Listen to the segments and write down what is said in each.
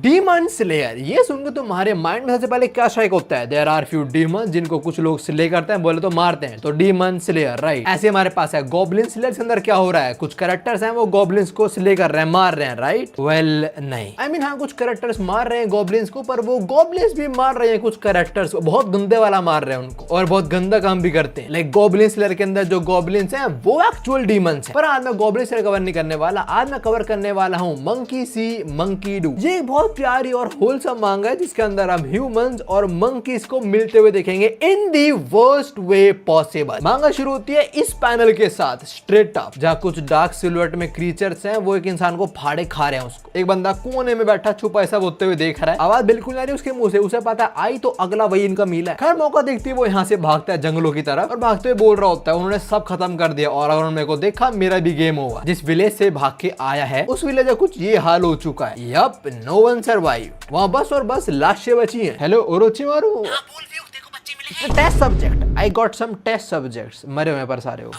Demon slayer, ये सुनकर तुम्हारे माइंड में सबसे पहले क्या स्ट्राइक होता है? देयर आर फ्यू डीमन जिनको कुछ लोग स्ले करते हैं, बोले तो मारते हैं, तो डीमन स्लेयर राइट। ऐसे हमारे पास है गॉब्लिन स्लेयर, के अंदर क्या हो रहा है? कुछ कैरेक्टर्स हैं वो गॉब्लिन्स को स्ले कर रहे हैं, मार रहे हैं राइट। वेल नहीं, आई मीन हाँ कुछ कैरेक्टर्स मार रहे हैं गॉब्लिन्स को, पर वो गॉब्लिन्स भी मार रहे हैं कुछ कैरेक्टर्स को, बहुत गंदे वाला मार रहे हैं उनको, और बहुत गंदा काम भी करते हैं। लाइक गॉब्लिन स्लेयर के अंदर जो गॉब्लिन्स हैं वो एक्चुअल डीमंस हैं। पर आज मैं गॉब्लिन स्लेयर कवर नहीं करने वाला, आज मैं कवर करने वाला हूँ मंकी सी मंकी डू। ये एक बहुत प्यारी और होलसम मांगा है जिसके अंदर हम ह्यूमंस और मंकीज को मिलते हुए देखेंगे इन दी वर्स्ट वे पॉसिबल। मांगा शुरू होती है इस पैनल के साथ स्ट्रेट अप, जहाँ कुछ डार्क सिल्हूएट में क्रीचर्स हैं, वो एक इंसान को फाड़े खा रहे हैं। उसको एक बंदा कोने में बैठा छुपा ऐसा होते हुए देख रहा है, आवाज बिल्कुल आ रही है उसके मुंह से, उसे पता है आई तो अगला वही इनका मील है। खैर मौका देखते ही वो यहाँ से भागता है जंगलों की तरफ और भागते हुए बोल रहा होता है उन्होंने सब खत्म कर दिया और अगर उन्होंने मेरे को देखा मेरा भी गेम होगा। जिस विलेज से भाग के आया है उस विलेज का कुछ ये हाल हो चुका है। यप, नो वन सर्वाइव, वहाँ बस और बस लाशें बची हैं। Hello Orochimaru, test subject, I got some test subjects, मरे हुए पर सारे हो।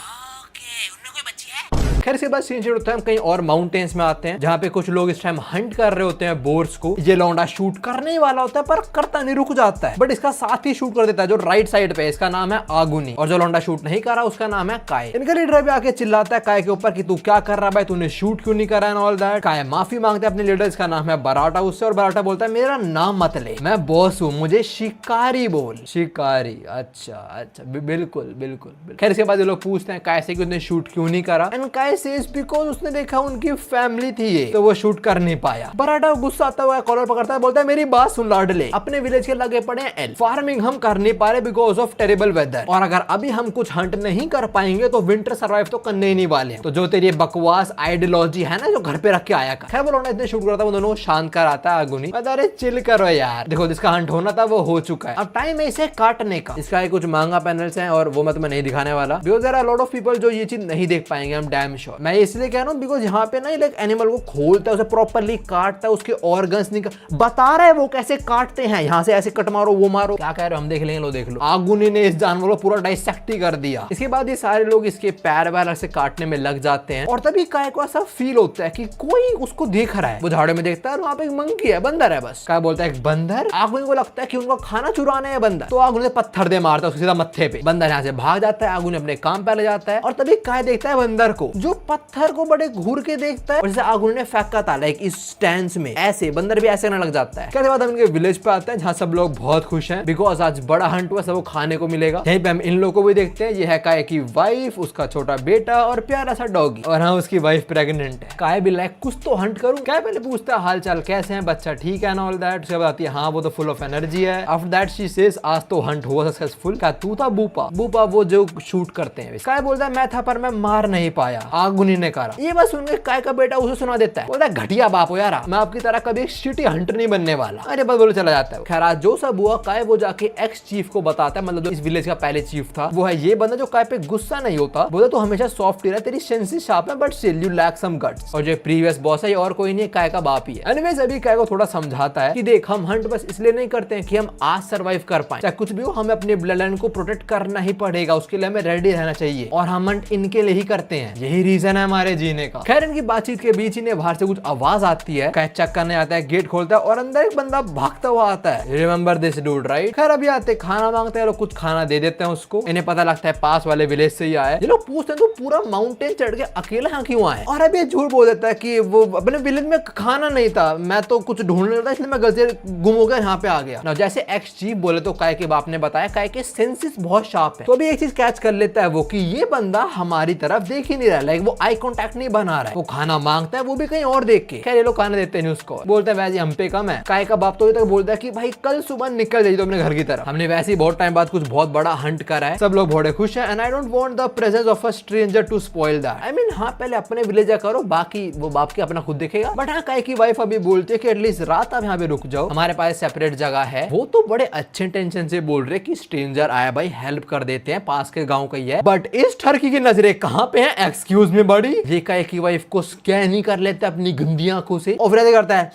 खैर इसके बाद सीन होता है हम कहीं और माउंटेन्स में आते हैं जहाँ पे कुछ लोग इस टाइम हंट कर रहे होते हैं बोर्स को। ये लौंडा शूट करने ही वाला होता है पर करता नहीं, रुक जाता है, बट इसका साथ ही शूट कर देता है जो राइट साइड पे, इसका नाम है आगुनी, और जो लौंडा शूट नहीं कर रहा उसका नाम है काय। इनका लीडर भी आके चिल्लाता है काय के ऊपर कि तू क्या कर रहा है भाई, तूने शूट क्यों नहीं करा एंड ऑल दैट। काय माफी मांगता है अपने लीडर, इसका नाम है बराटा, उससे, और बराटा बोलता है मेरा नाम मत ले, मैं बॉस हूँ, मुझे शिकारी बोल। शिकारी, अच्छा अच्छा, बिल्कुल बिल्कुल। खैर इसके बाद ये लोग पूछते हैं काय से कि उसने शूट क्यों नहीं करा, एंड काय सेज बिकॉज़ उसने देखा उनकी फैमिली थी ये, तो वो शूट कर नहीं पाया। बराटा गुस्सा आता हुआ कॉलर पकड़ता है, बोलता है मेरी बात सुन लाडले, अपने विलेज के लगे पड़े हैं एल्फ, फार्मिंग हम कर नहीं पा रहे बिकॉज ऑफ टेरिबल वेदर, और अगर अभी हम कुछ हंट नहीं कर पाएंगे तो विंटर सर्वाइव तो करने ही नहीं वाले हैं। तो जो तेरी बकवास आइडियोलॉजी है ना जो घर पे रख के आया कर। खैर वो लौंडा इतने शूट करता है वो दोनों शांत कर आता है आगुनी, अरे चिल करो यार, देखो जिसका हंट होना था वो हो चुका है, अब टाइम है इसे काटने का। इसका कुछ मांगा पैनल्स हैं और वो मैं तुम्हें नहीं दिखाने वाला because there are lot of people जो ये चीज नहीं देख पाएंगे, हम डैम श्योर। मैं इसलिए कह रहा हूँ बिकॉज यहाँ पे ना लाइक एनिमल को खोलता है, उसे प्रॉपर्ली काटता है, उसके ऑर्गन्स निकाल बता रहा है वो कैसे काटते हैं, यहाँ से ऐसे कट मारो वो मारो, क्या कह रहे हो हम देख लेंगे, लो देख लो। आगुनी ने इस जानवर को पूरा डाइसेक्ट ही कर दिया। इसके बाद ये सारे लोग इसके पैर वैर से काटने में लग जाते हैं और तभी काय को ऐसा फील होता है कि कोई उसको देख रहा है। वो झाड़े में देखता है और वहाँ पे एक मंकी है, बंदर है बस। काय बोलता है एक बंदर। आगुनी को लगता है कि उनका खाना चुराना है बंदर, तो आगुनी पत्थर दे मारता है उसके सीधा मत्थे पे। बंदर यहाँ से भाग जाता है, आगुनी अपने काम पे ले जाता है और तभी काय देखता है बंदर को, जो पत्थर को बड़े घूर के देखता है और जैसे आगुनी ने फेंका था लाइक इस स्टैंस में, ऐसे बंदर भी ऐसे करने लग जाता है। उसके बाद हम इनके विलेज पे आते हैं जहाँ सब लोग बहुत खुश हैं बिकॉज आज बड़ा हंट हुआ, सबको खाने को मिलेगा। यहीं पे हम इन लोगों को भी देखते हैं, ये है काय की वाइफ, उसका छोटा बेटा और प्यारा सा डॉगी, और हाँ उसकी वाइफ प्रेग्नेंट है। काय भी लाइक कुछ तो हंट करूं। काय पहले पूछता है हाल चाल कैसे हैं, बच्चा ठीक है ना ऑल दैट। उसके बाद आती है हाँ वो तो फुल ऑफ एनर्जी है। आफ्टर दैट शी सेज आज तो हंट हुआ सक्सेसफुल। क्या तू था बूपा? बूपा वो जो शूट करते हैं। काय बोलता है मैं था पर मैं मार नहीं पाया, आगुनी ने करा। ये बस सुन के काय का बेटा उसे सुना देता है, बोलता है घटिया बाप हो यार, मैं आपकी तरह कभी शिटी हंटर नहीं बनने वाला। अरे बस बोले चला जाता है। खैर आज जो सब हुआ काय वो जाके एक्स चीफ को बताता है, मतलब जो इस विलेज का पहले चीफ था वो है ये बंदा जो काय पे गुस्सा नहीं होता। बोला तो हमेशा सॉफ्ट ही रहा, तेरी सेंसेस शार्प है but still you lack some guts. और जो प्रीवियस बॉस है और कोई नहीं, काय का बाप ही है। एनीवेज अभी काय को थोड़ा समझाता है कि देख हम हंट बस इसलिए नहीं करते हैं कि हम आज सर्वाइव कर पाए, चाहे कुछ भी हो हमें अपने ब्लड लाइन को प्रोटेक्ट करना ही पड़ेगा, उसके लिए हमें रेडी रहना चाहिए और हम हंट इनके लिए ही करते हैं, यही रीजन है हमारे जीने का। खैर इनकी बातचीत के बीच ही बाहर से कुछ आवाज आती है, काय चेक करने आता है, गेट खोलता है और अंदर एक बंदा भागता हुआ आता है। Remember this dude right. खैर अभी आते खाना मांगते हैं, लोग कुछ खाना दे देते हैं उसको। इन्हें पता लगता है पास वाले विलेज से ही आया। ये लोग पूछते हैं तो पूरा माउंटेन चढ़ के अकेला यहाँ क्यों आए, और अभी झूठ बोल देता है कि वो अपने विलेज में खाना नहीं था, मैं तो कुछ ढूंढने लगा इसलिए मैं गलती से गुम हो गया यहाँ पे आ गया ना। जैसे एक्स चीफ बोले तो काय के बाप ने बताया काय के सेंसेस बहुत शार्प है, तो अभी एक चीज कैच कर लेता है वो कि ये बंदा हमारी तरफ देख ही नहीं रहा, लाइक वो आई कांटेक्ट नहीं बना रहा है, वो खाना मांगता है वो भी कहीं और देख के। खैर ये लोग खाना देते हैं उसको, बोलते हैं वैसे हम पे कम है। काय का बाप तो ये तक बोलता है कि भाई कल सुबह निकल जाइए तो अपने घर की तरफ, हमने वैसे ही बहुत टाइम बाद कुछ बहुत बड़ा हंट करा है, सब लोग बड़े खुश हैं and I don't want the presence of a stranger to spoil that. I mean हाँ पहले अपने विलेज करो, बाकी वो बाप के अपना खुद देखेगा। बट हाँ काय की वाइफ अभी बोलती है कि एटलीस्ट रात आप यहाँ पे रुक जाओ, हमारे पास सेपरेट जगह है। वो तो बड़े अच्छे टेंशन से बोल रहे कि स्ट्रेंजर आया भाई हेल्प कर देते हैं, पास के गांव का ही है, बट इस ठरकी की नजरें कहाँ पे हैं? एक्सक्यूज मी बड़ी। ये काय की वाइफ को स्कैन ही कर लेता है अपनी गंदी आंखों से और फिर करता है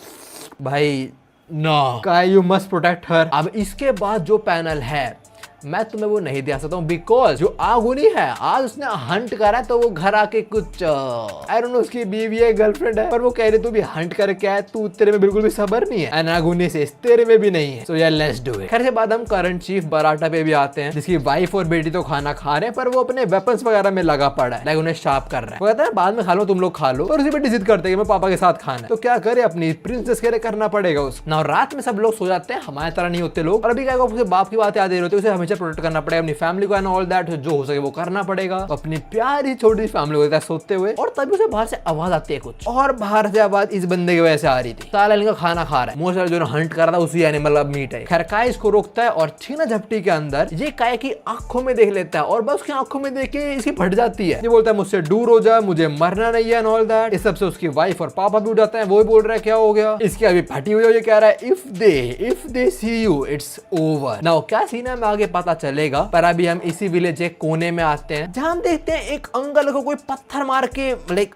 भाई नो काय यू मस्ट प्रोटेक्ट हर। अब इसके बाद जो पैनल है मैं तुम्हें वो नहीं दे सकता हूँ, बिकॉज जो आगुनी है आज उसने हंट करा, तो वो घर आके कुछ आई डोंट नो उसकी बीवी है, गर्लफ्रेंड है, पर वो कह रही तू भी हंट करके आया, तू तेरे में बिल्कुल भी सबर नहीं है, एंड आगुनी से तेरे में भी नहीं है, सो यार लेट्स डू इट। खैर से बाद हम करंट चीफ बराटा पे भी आते हैं, जिसकी वाइफ और बेटी तो खाना खा रहे हैं, पर वो अपने वेपन्स वगैरह में लगा पड़ा है, लाइक उन्हें शार्प कर रहा है। वो कहता है बाद में खा लो, तुम लोग खा लो, और उसी बेटी जिद करते हैं मैं पापा के साथ खाना है, तो क्या करे, अपनी प्रिंसेस के लिए करना पड़ेगा उसको ना। रात में सब लोग सो जाते हैं, हमारे तरह नहीं होते लोग, और अभी क्या उसे बाप की बात याद रही होती है, उसे हमेशा प्रोटेक्ट करना पड़ेगा, अपनी फैमिली को एंड ऑल दैट, जो हो सके वो करना पड़ेगा, अपनी प्यारी छोटी फैमिली को सोते हुए। और तभी उसे बाहर से आवाज आती है कुछ, और बाहर से आवाज इस बंदे की वजह से आ रही थी, साला इनका खाना खा रहा है, मोस्ट जो हंट कर रहा था उसी एनिमल अब मीट है। खैर काय इसको रोकता है और छीना झपटी के अंदर ये काय की आंखों में देख लेता है, और बस उसकी आंखों में देख के इसकी फट जाती है। ये बोलता है मुझसे दूर हो जा, मुझे मरना नहीं है एंड ऑल दैट। इस सबसे उसकी वाइफ और पापा भी उठ जाते हैं, वो भी बोल रहा है क्या हो गया, इसकी अभी फटी हुई है, ये कह रहा है if they see you it's over. Now क्या सीन है में आगे पता चलेगा, पर अभी हम इसी विलेज के कोने में आते हैं, जहां हम देखते हैं एक अंकल को कोई पत्थर मार के, like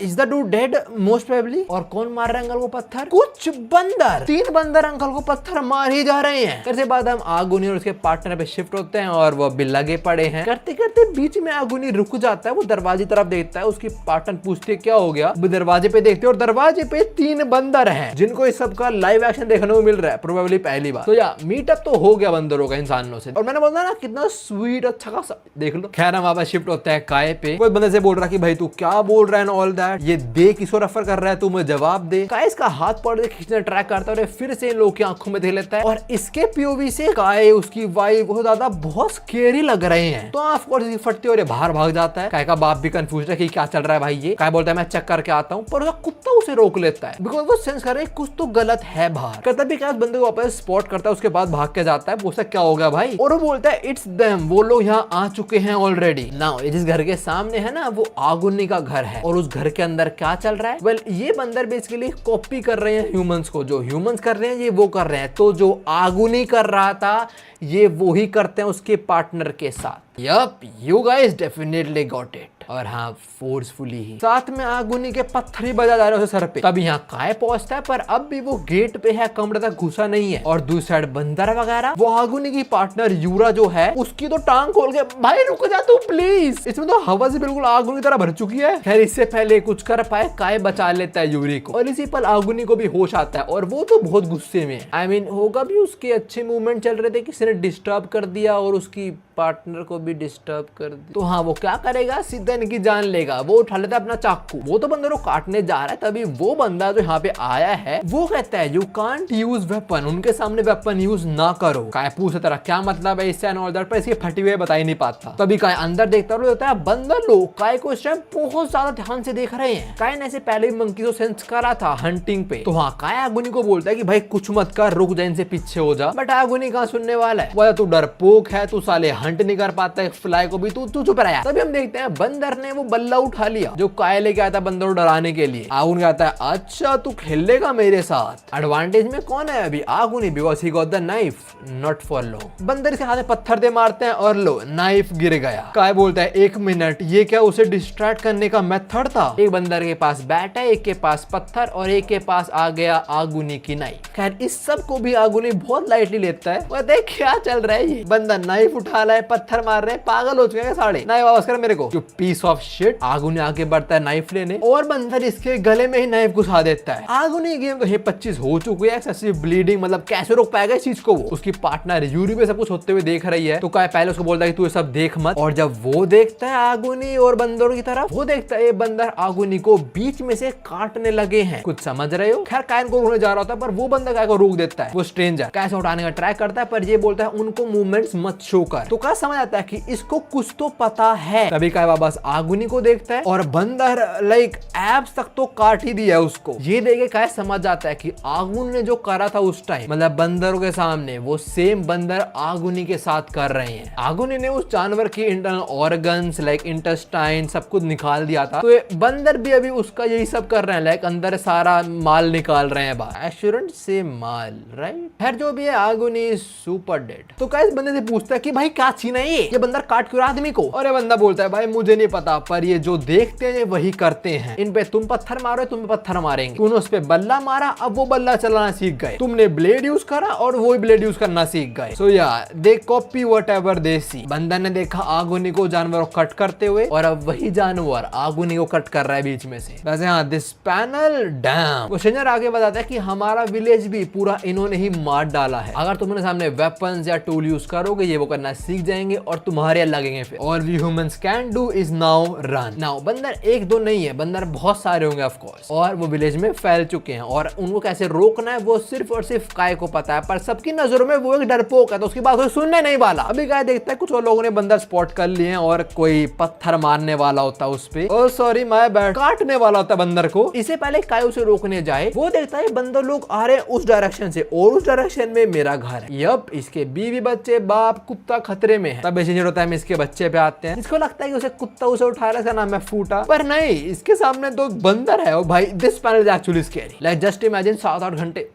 is the do dead most probably. और कौन मार रहा है अंकल को पत्थर, कुछ बंदर, 3 बंदर अंकल को पत्थर मार ही जा रहे हैं। करते बाद हम आगुनी और उसके पार्टनर पे शिफ्ट होते हैं, और वो भी लगे पड़े हैं। करते करते बीच में आगुनी रुक जाता है, वो दरवाजे तरफ देखता है, उसकी पार्टनर पूछती है क्या हो गया, वो दरवाजे पे देखते हैं, और दरवाजे पे 3 बंदर हैं, जिनको इस सब का लाइव एक्शन देखने को मिल रहा है, प्रोबेबली पहली बार। तो या मीटअप तो हो गया बंदरों का इंसानों से, और मैंने बोला ना कितना स्वीट अच्छा खासा, देख लो। खैर हम वापस शिफ्ट होता है काय पे, वो बंदे से बोल रहा है कि भाई तू क्या बोल रहा है ऑल दैट, ये देख किसको रेफर कर रहा है, तू मुझे जवाब दे। काय इसका हाथ पकड़ के खींचने ट्राई करता है, और फिर से इन लोगों की आंखों में देख लेता है, और इसके पीओवी से काय उसकी वाइफ बहुत ज्यादा बहुत स्केरी लग रहे हैं। तो ऑफ कोर्स इसकी फटती और बाहर भाग जाता है। काय का बाप भी कंफ्यूज है कि क्या चल रहा है भाई ये। काय बोलता है मैं चेक करके आता हूँ, पर उसका कुत्ता उसे रोक लेता है, बिकॉज वो सेंस कर रहा है कुछ तो गलत है बाहर। करता भी क्या बंदे को वापस स्पॉट करता है, उसके बाद भाग के जाता है, पूछता क्या हो गया भाई, और वो बोलता है इट्स देम, वो लोग यहाँ आ चुके हैं ऑलरेडी। नाउ जिस घर के सामने है ना, वो आगुनी का घर है, और उस घर के अंदर क्या चल रहा है, वेल ये बंदर बेसिकली कॉपी कर रहे हैं ह्यूमंस को, जो ह्यूमंस कर रहे हैं ये वो कर रहे हैं, तो जो आगुनी कर रहा था ये वो ही करते हैं उसके पार्टनर के साथ। Yup, you guys definitely got it. और हाँ फोर्सफुली ही साथ में आगुनी के पत्थर ही बजा जा रहे हैं उसे सर पे। तब यहाँ काय पहुंचता है, पर अब भी वो गेट पे है, कमरे तक घुसा नहीं है। और दूसरी साइड बंदर वगैरह, वो आगुनी की पार्टनर यूरा जो है उसकी तो टांग खोल के, भाई रुक जा तू प्लीज, इसमें तो हवा से बिल्कुल आगुनी की तरह भर चुकी है। खैर इससे पहले कुछ कर पाए काय बचा लेता है यूरी को, और इसी पल आगुनी को भी होश आता है, और वो तो बहुत गुस्से में आई मीन होगा भी, उसके अच्छे मूवमेंट चल रहे थे, किसी ने डिस्टर्ब कर दिया और उसकी पार्टनर को भी डिस्टर्ब कर दिया। तो हाँ वो क्या करेगा, सीधा इनकी जान लेगा, वो उठा लेता है अपना चाकू, वो तो बंदर को काटने जा रहा है। तभी वो बंदा जो यहाँ पे आया है वो कहता है यू कांट यूज वेपन, उनके सामने वेपन यूज ना करो। काय पूछे तरह क्या मतलब है इससे एंड ऑल दैट, पर इसकी फटी हुई बता ही नहीं पाता। तभी काय अंदर देखता रहता है, बंदर लोग काय को इस टाइम बहुत ज्यादा ध्यान से देख रहे हैं। काय ने ऐसे पहले भी मंकी को सेंस करा था हंटिंग पे। तो हाँ काय आगुनी को बोलता है कि भाई कुछ मत कर, रुक जा, इनसे पीछे हो जा। बट आगुनी कहाँ सुनने वाला है, वो तू डरपोक है, तू साले हंट नहीं कर पाता है, फ्लाई को भी तू चुप रहा। तभी हम देखते हैं बंदर ने वो बल्ला उठा लिया जो काय लेके आया था बंदर को डराने के लिए। आगुनी कहता है अच्छा तू खेलेगा मेरे साथ, एडवांटेज में कौन है अभी, आगुनी, because he got the knife not for low. बंदर के हाथ में पत्थर दे मारते हैं और लो नाइफ गिर गया। काय बोलता है 1 मिनट, ये क्या उसे डिस्ट्रैक्ट करने का मेथड था। एक बंदर के पास बैट है, एक के पास पत्थर, और एक के पास आ गया आगुनी की नाइफ। खैर इस सब को भी आगुनी बहुत लाइटली लेता है। वो देख क्या चल रहा है, ये बंदा नाइफ उठा रहा है, पत्थर मार रहे हैं, पागल हो चुके हैं साढ़े, नाइफ वापस कर मेरे को, पीस ऑफ शिट। आगुनी आगे बढ़ता है नाइफ लेने, और बंदर इसके गले में ही नाइफ घुसा देता है। आगुनी गेम तो 25 हो चुकी है, एक्सेसिव ब्लीडिंग, मतलब कैसे रोक पाएगा इस चीज को। वो उसकी पार्टनर यूरी पे सब कुछ होते हुए देख रही है, तो काय पहले उसको बोलता है कि तू ये सब देख मत। और जब वो देखता है आगुनी और बंदरों की तरफ, वो देखता है ये बंदर आगुनी को बीच में से काटने लगे हैं, कुछ समझ रहे हो। खैर काय को रोकने जा रहा होता है, पर वो बंदा काय को रोक देता है। वो स्ट्रेंजर काय से उठाने का ट्राई करता है, पर ये बोलता है उनको मूवमेंट्स मत शो कर। तो काय समझ आता है कि इसको कुछ तो पता है। तभी काय वापस आगुनी को देखता है, और बंदर लाइक एब्स तक तो काट ही दिया उसको। ये देखे काय समझ जाता है कि आगुनी ने जो करा था उस टाइम, मतलब बंदरों के सामने, वो सेम बंदर आगुनी के साथ कर रहे हैं। आगुनी ने उस जानवर की इंटरनल ऑर्गन्स लाइक इंटेस्टाइन सब कुछ निकाल दिया था, तो ये बंदर भी अभी उसका यही सब कर रहे हैं, लाइक अंदर सारा माल निकाल रहे हैं बाहर। आई शुडंट से माल, राइट। खैर जो भी है, आगुनी इज सुपर डेड। तो काय इस बंदे से पूछता है कि भाई क्या क्या छीना है ये बंदर काट क्यों आदमी को। और ये बंदा बोलता है भाई मुझे नहीं पता, पर ये जो देखते हैं वही करते हैं, इन पे तुम पत्थर मारो तुम पत्थर मारेंगे। तूने उस पे बल्ला मारा, अब वो बल्ला चलाना सीख गए। तुमने ब्लेड यूज करा और वो ब्लेड यूज करना सीख गए। सो यार दे कॉपी व्हाटएवर दे सी। बंदा ने देखा आगुनी को जानवरों को कट करते हुए, और अब वही जानवर आगुनी को कट कर रहा है बीच में से। वैसे हाँ, दिस पैनल डैम। वो शेंजर आगे बताता है कि हमारा विलेज भी पूरा इन्होंने ही मार डाला है। अगर तुमने सामने वेपन्स या टूल यूज करोगे ये वो करना सीख जाएंगे और तुम्हारे लगेंगे फिर। और we humans can do is now run. Now बंदर एक दो नहीं है, बंदर बहुत सारे होंगे ऑफ कोर्स, और वो विलेज में फैल चुके हैं। और उनको कैसे रोकना है वो सिर्फ और सिर्फ काय को पता है, पर सबकी नजरों में वो एक डरपोक है, तो उसकी बात कोई सुनने नहीं वाला। अभी काय देखता है कुछ और लोगों ने बंदर स्पॉट कर लिए हैं, और कोई पत्थर मारने वाला होता है उस पे, ओ सॉरी माय बैड, काटने वाला होता है बंदर को। इससे पहले काय उसे रोकने जाए, वो देखता है बंदर लोग आ रहे हैं उस डायरेक्शन से, और उस डायरेक्शन में मेरा घर है। यप, इसके बीवी बच्चे बाप कुत्ता खतरे में है। तब ऐसे होता है इसके बच्चे पे आते हैं। इसको लगता है कि उसे कुत्ता उसे उठा रहा है, इसका नाम है फूटा, पर नहीं, इसके सामने तो बंदर है। भाई this panel is actually scary. Like just imagine 7-8 घंटे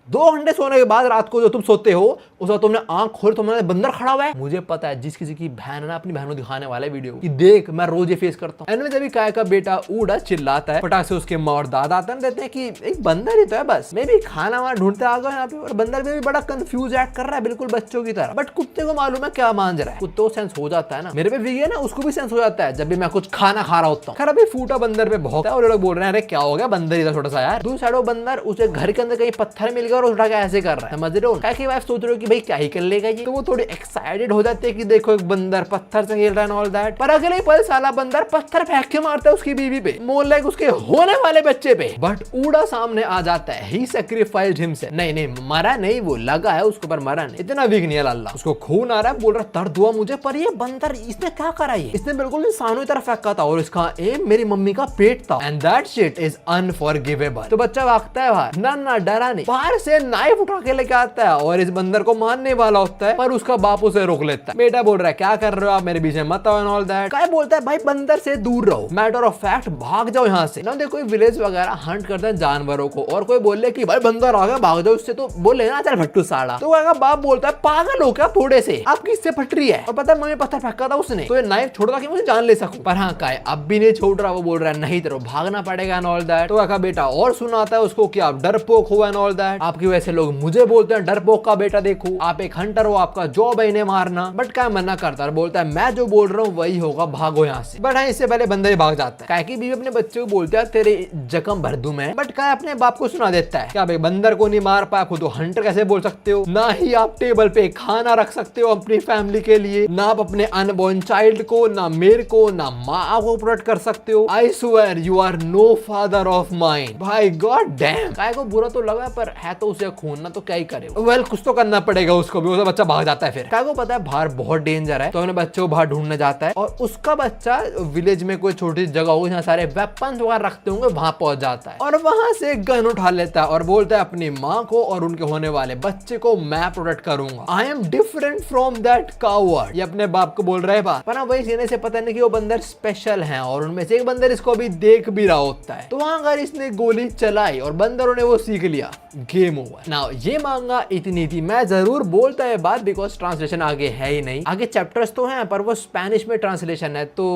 2 घंटे सोने के बाद रात को जो तुम सोते हो उस वक्त तुमने आंख खोल, तुम्हारे बंदर खड़ा हुआ है। मुझे पता है जिस किसी की बहन ना अपनी बहन को दिखाने वाला है वीडियो कि देख मैं रोज ये फेस करता हूँ। एनवे जब काय का बेटा ऊड़ा चिल्लाता है, फटाक से उसके माँ और दादा आते हैं, देते हैं कि एक बंदर ही तो है बस, मैं भी खाना वाना ढूंढते आ गया यहाँ पे। और बंदर भी बड़ा कंफ्यूज एक्ट कर रहा है बिल्कुल बच्चों की तरह, बट कुत्ते को मालूम है क्या मांझ रहा है। कुत्ते को सेंस हो जाता है ना, मेरे पे भी है ना, उसको भी सेंस हो जाता है जब भी मैं कुछ खाना खा रहा होता हूँ। खैर अभी फूटा बंदर पे बहुत है, और लोग बोल रहे हैं अरे क्या हो गया, बंदर ही था छोटा सा यार। दूसरी साइड वो बंदर उसे घर के अंदर कहीं पत्थर मिल गया और उठा के ऐसे कर रहा है, समझ रहे हो। क्या वाइफ सोच रहे हो कि भाई क्या ही कर लेगा ये, तो वो थोड़ी एक्साइटेड हो जाते हैं कि देखो एक बंदर पत्थर से खेल रहा है ऑल दैट। पर अगले ही पल साला बंदर पत्थर फेंक के मारता है उसकी बीवी पे, मोर लाइक उसके होने वाले बच्चे पे। बट ऊड़ा सामने आ जाता है, ही सैक्रिफाइस्ड हिमसेल्फ। नहीं मरा नहीं, वो लगा है उसके ऊपर, मरा नहीं, इतना वीक नहीं है अल्लाह। उसको खून आ रहा है, बोल रहा दर्द हुआ मुझे, पर ये बंदर इसने क्या करा, ये इसने बिल्कुल इंसानों की तरह फेंका था, और इसका एम मेरी मम्मी का पेट था, and that shit is unforgivable. तो बच्चा भागता है बाहर, ना डरा नहीं, बाहर से नाइफ उठा के लेके आता है और इस बंदर को मारने वाला होता है, पर उसका बाप उसे रोक लेता है। बेटा बोल रहा है क्या कर रहे हो आप, मेरे बीच में मत आओ एंड ऑल दैट। काय बोलता है भाई बंदर से दूर रहो, मैटर ऑफ फैक्ट भाग जाओ यहाँ से ना। देखो विलेज वगैरह हंट करते हैं जानवरों को, और कोई बोले कि भाई बंदर आ गया भाग जाओ उससे, तो बोले ना चल भट्टू साड़ा। तो बाप बोलता है पागल हो क्या थोड़े से, आप किससे फट रही है। और पता है मम्मी पत्थर फेंका था उसने, तो ये नाइफ छोड़ कि मुझे जान ले सकूं, पर हाँ काय अब भी नहीं छोड़ रहा। वो बोल रहा है नहीं तेरे भागना पड़ेगा एंड ऑल दैट। तो बेटा और सुनाता है उसको कि आप डरपोक हो एंड ऑल दैट, आपकी वजह से लोग मुझे बोलते हैं डरपोक का बेटा, देखो आप एक हंटर हो, आपका जॉब है इन्हें मारना। बट क्या मना करता है, बोलता है मैं जो बोल रहा हूँ वही होगा, भागो यहाँ से। बट हाँ इससे पहले बंदर भाग जाता है। काय की बीवी अपने बच्चे को बोलते है तेरे जख्म भर दूं मैं, बट काय अपने बाप को सुना देता है क्या भाई बंदर को नहीं मार पाया खुद हंटर कैसे बोल सकते हो, ना ही आप टेबल पे खाना रख सकते हो अपनी फैमिली के लिए, ना आप अपने अनबॉर्न चाइल्ड को, ना मेरे को, ना माँ को प्रोटेक्ट कर सकते हो। I swear you are no father of mine. भाई गॉड डैम, काय को बुरा तो लगा पर है तो उसे खून ना, तो क्या ही करे। वेल कुछ तो करना पड़ेगा उसको भी। उसका बच्चा भाग जाता है। फिर काय को पता है बाहर बहुत डेंजर है, तो अपने बच्चे को बाहर ढूंढने जाता है, और उसका बच्चा विलेज में कोई छोटी जगह होगी जहाँ सारे वेपन्स वगैरह रखते होंगे, वहां पहुंच जाता है, और वहां से एक गन उठा लेता है और बोलता है अपनी माँ को और उनके होने वाले बच्चे को मैं प्रोटेक्ट करूंगा। I am different from that coward. ये अपने बाप को बोल रहे बात, पर ना वही सीने से पता नहीं कि वो बंदर स्पेशल है, और उनमें से एक बंदर इसको अभी देख भी रहा होता है। तो वहां अगर इसने गोली चलाई और बंदरों ने वो सीख लिया, गेम ओवर। नाउ ये मांगा इतनी थी, मैं जरूर बोलता है बात बिकॉज ट्रांसलेशन आगे है ही नहीं, आगे चैप्टर्स तो हैं पर वो स्पेनिश में ट्रांसलेशन है, तो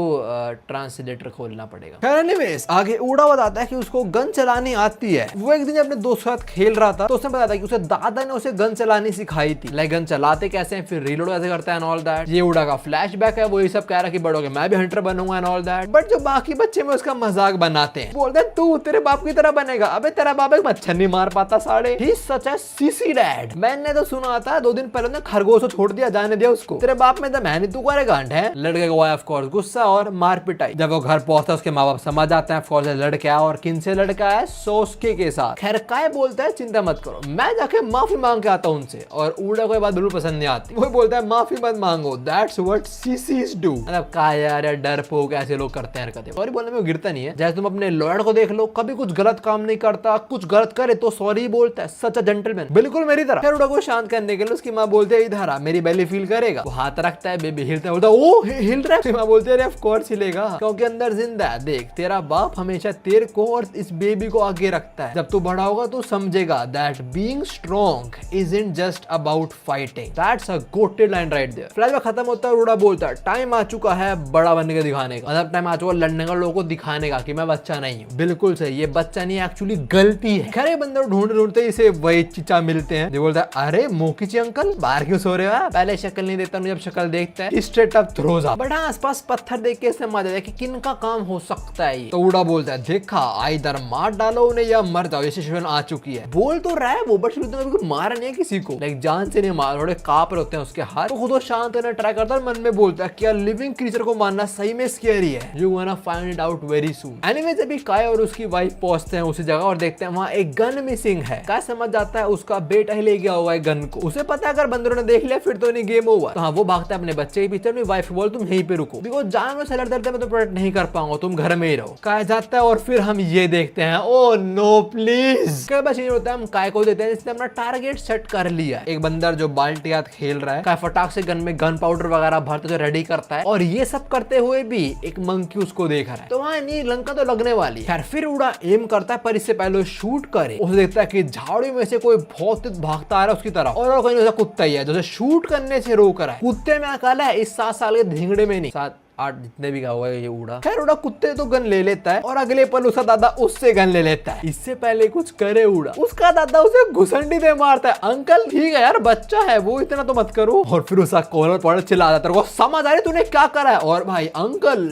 ट्रांसलेटर खोलना पड़ेगा। एनीवेज आगे ऊड़ा बताता है कि उसको गन चलानी आती है। वो एक दिन अपने दोस्त के साथ खेल रहा था, तो उसने बताया कि उसे दादा ने उसे गन चलानी सिखाई थी, लाइक गन चलाते कैसे हैं, फिर रीलोड कैसे करता है एंड ऑल दैट। ये ऊड़ा का फ्लैशबैक है, वो ये सब कह रहा है कि बड़ोगे मैं भी हंटर बनूंगा एंड ऑल दैट। बट जो बाकी बच्चे में उसका मजाक बनाते हैं, बोलते हैं तू तेरे बाप की तरह बनेगा। अबे तेरा बाप एक मच्छर नहीं मार पाता साढ़े, ही सच अ सीसी डैड। मैंने तो सुना था 2 दिन पहले खरगोश को छोड़ दिया, जाने दिया उसको, तेरे बाप में दम है नहीं, तू करेगा है। लड़के को ऑफ कोर्स गुस्सा और मार पिटाई। जब वो घर पहुंचता उसके माँ बाप समझ आते हैं ऑफ लड़के आया, और किन से लड़का है, सोस्के के साथ। खैर काय बोलता है चिंता मत करो, मैं जाके माफी मांग के आता हूं उनसे। और ऊड़ा को बात बिल्कुल पसंद नहीं आती, वो बोलता है माफी मत मांगो, दैट्स व्हाट सीसीज डू। मतलब काय यार डरपोक ऐसे लोग करते हैं हरकतें। सॉरी बोलने में गिरता नहीं है, जैसे तुम अपने लॉयर को देख लो, कभी कुछ गलत काम नहीं करता, कुछ गलत करे तो सॉरी बोलता है सच अ जेंटलमैन, बिल्कुल मेरी तरह। फिर उड़ा को शांत करने के लिए उसकी माँ बोलती है इधर आ, मेरी बेली फील करेगा। वो हाथ रखता है, बेबी हिलता है, बोलता है ओ हिल रहा है। माँ बोलती है अरे ऑफ कोर्स हिलेगा क्योंकि अंदर जिंदा है। देख तेरा बाप हमेशा तेरे को और इस बेबी को आगे रखता है। जब तू बड़ा होगा तो समझेगा that being strong isn't just about fighting. That's a quoted line right there. Flashback खत्म होता है, उड़ा बोलता है टाइम आ चुका है बड़ा बनने का दिखाने का, मतलब टाइम आ चुका लड़ने का, लोगों को दिखाने का कि मैं बच्चा नहीं हूँ। बिल्कुल सही, ये बच्चा नहीं एक्चुअली गलती है। खैर बंदर ढूंढते इसे वही चिचा मिलते हैं जो बोलता है अरे मोकीची अंकल बाहर क्यों सो रहे हो? पहले शक्ल नहीं देता, जब शक्ल देखता है straight up throws up. But आसपास पत्थर देख के समझ आता है कि किन का काम हो सकता है। तो उड़ा बोलता है देखा इधर मार डालो उन्हें या मर जाओ, ये सिचुएशन आ चुकी है। बोल तो रहा है वो बट मारा नहीं है किसी को, लाइक जान से नहीं मार, थोड़े कांप रहे होते हैं उसके हाथ। तो खुद शांत करना ट्राई करता है, मन में बोलता है क्या लिविंग क्रीचर को मारना सही में स्कैरी है, you gonna find it out very soon. Anyways अभी काय और उसकी वाइफ पहुंचते हैं उसी जगह और देखते हैं वहां एक गन मिसिंग है। काय समझ जाता है उसका बेटा ही ले गया हुआ है गन को। उसे पता है अगर बंदरों ने देख लिया फिर तो नहीं गेम ओवर। तो हाँ वो भागता है अपने बच्चे के पीछे, अपनी वाइफ बोल तुम यहीं पे रुको, बिकॉज़ जान में सलर दर्द में तो प्रोटेक्ट नहीं कर पाऊंगा, तुम घर में ही रहो। काय जाता है और फिर हम ये देखते हैं ओ नो प्लीज। क्या बस ये होता है हम काय को देते हैं इसने अपना टारगेट सेट कर लिया। एक बंदर जो बाल्टी हाथ खेल रहा है, काय फटाक से गन में गन पाउडर वगैरह भरते तो रेडी करता है और ये सब करते हुए भी एक मंकी उसको देख रहा है। तो वहां नहीं लंका तो लगने वाली है। फिर उड़ा एम करता है पर इससे पहले शूट करे। उसे देखता है कि झाड़ी में से कोई बहुत भागता आ रहा है उसकी तरफ और कोई नहीं, कुत्ता ही है जो शूट करने से रोक रहा है। कुत्ते में अकल है, इस 7 साल के ढींगड़े में नहीं, 7-8 जितने भी हुआ है ये उड़ा। खैर उड़ा कुत्ते तो गन ले लेता है और अगले पल उसका दादा उससे गन ले लेता है। इससे पहले कुछ करे उड़ा, उसका दादा उसे घुसंडी दे मारता है। अंकल ठीक है यार बच्चा है वो, इतना तो मत करो। और फिर उसका कॉलर पड़ चिल्ला जाता है, समझ आ रही तूने क्या करा है? और भाई अंकल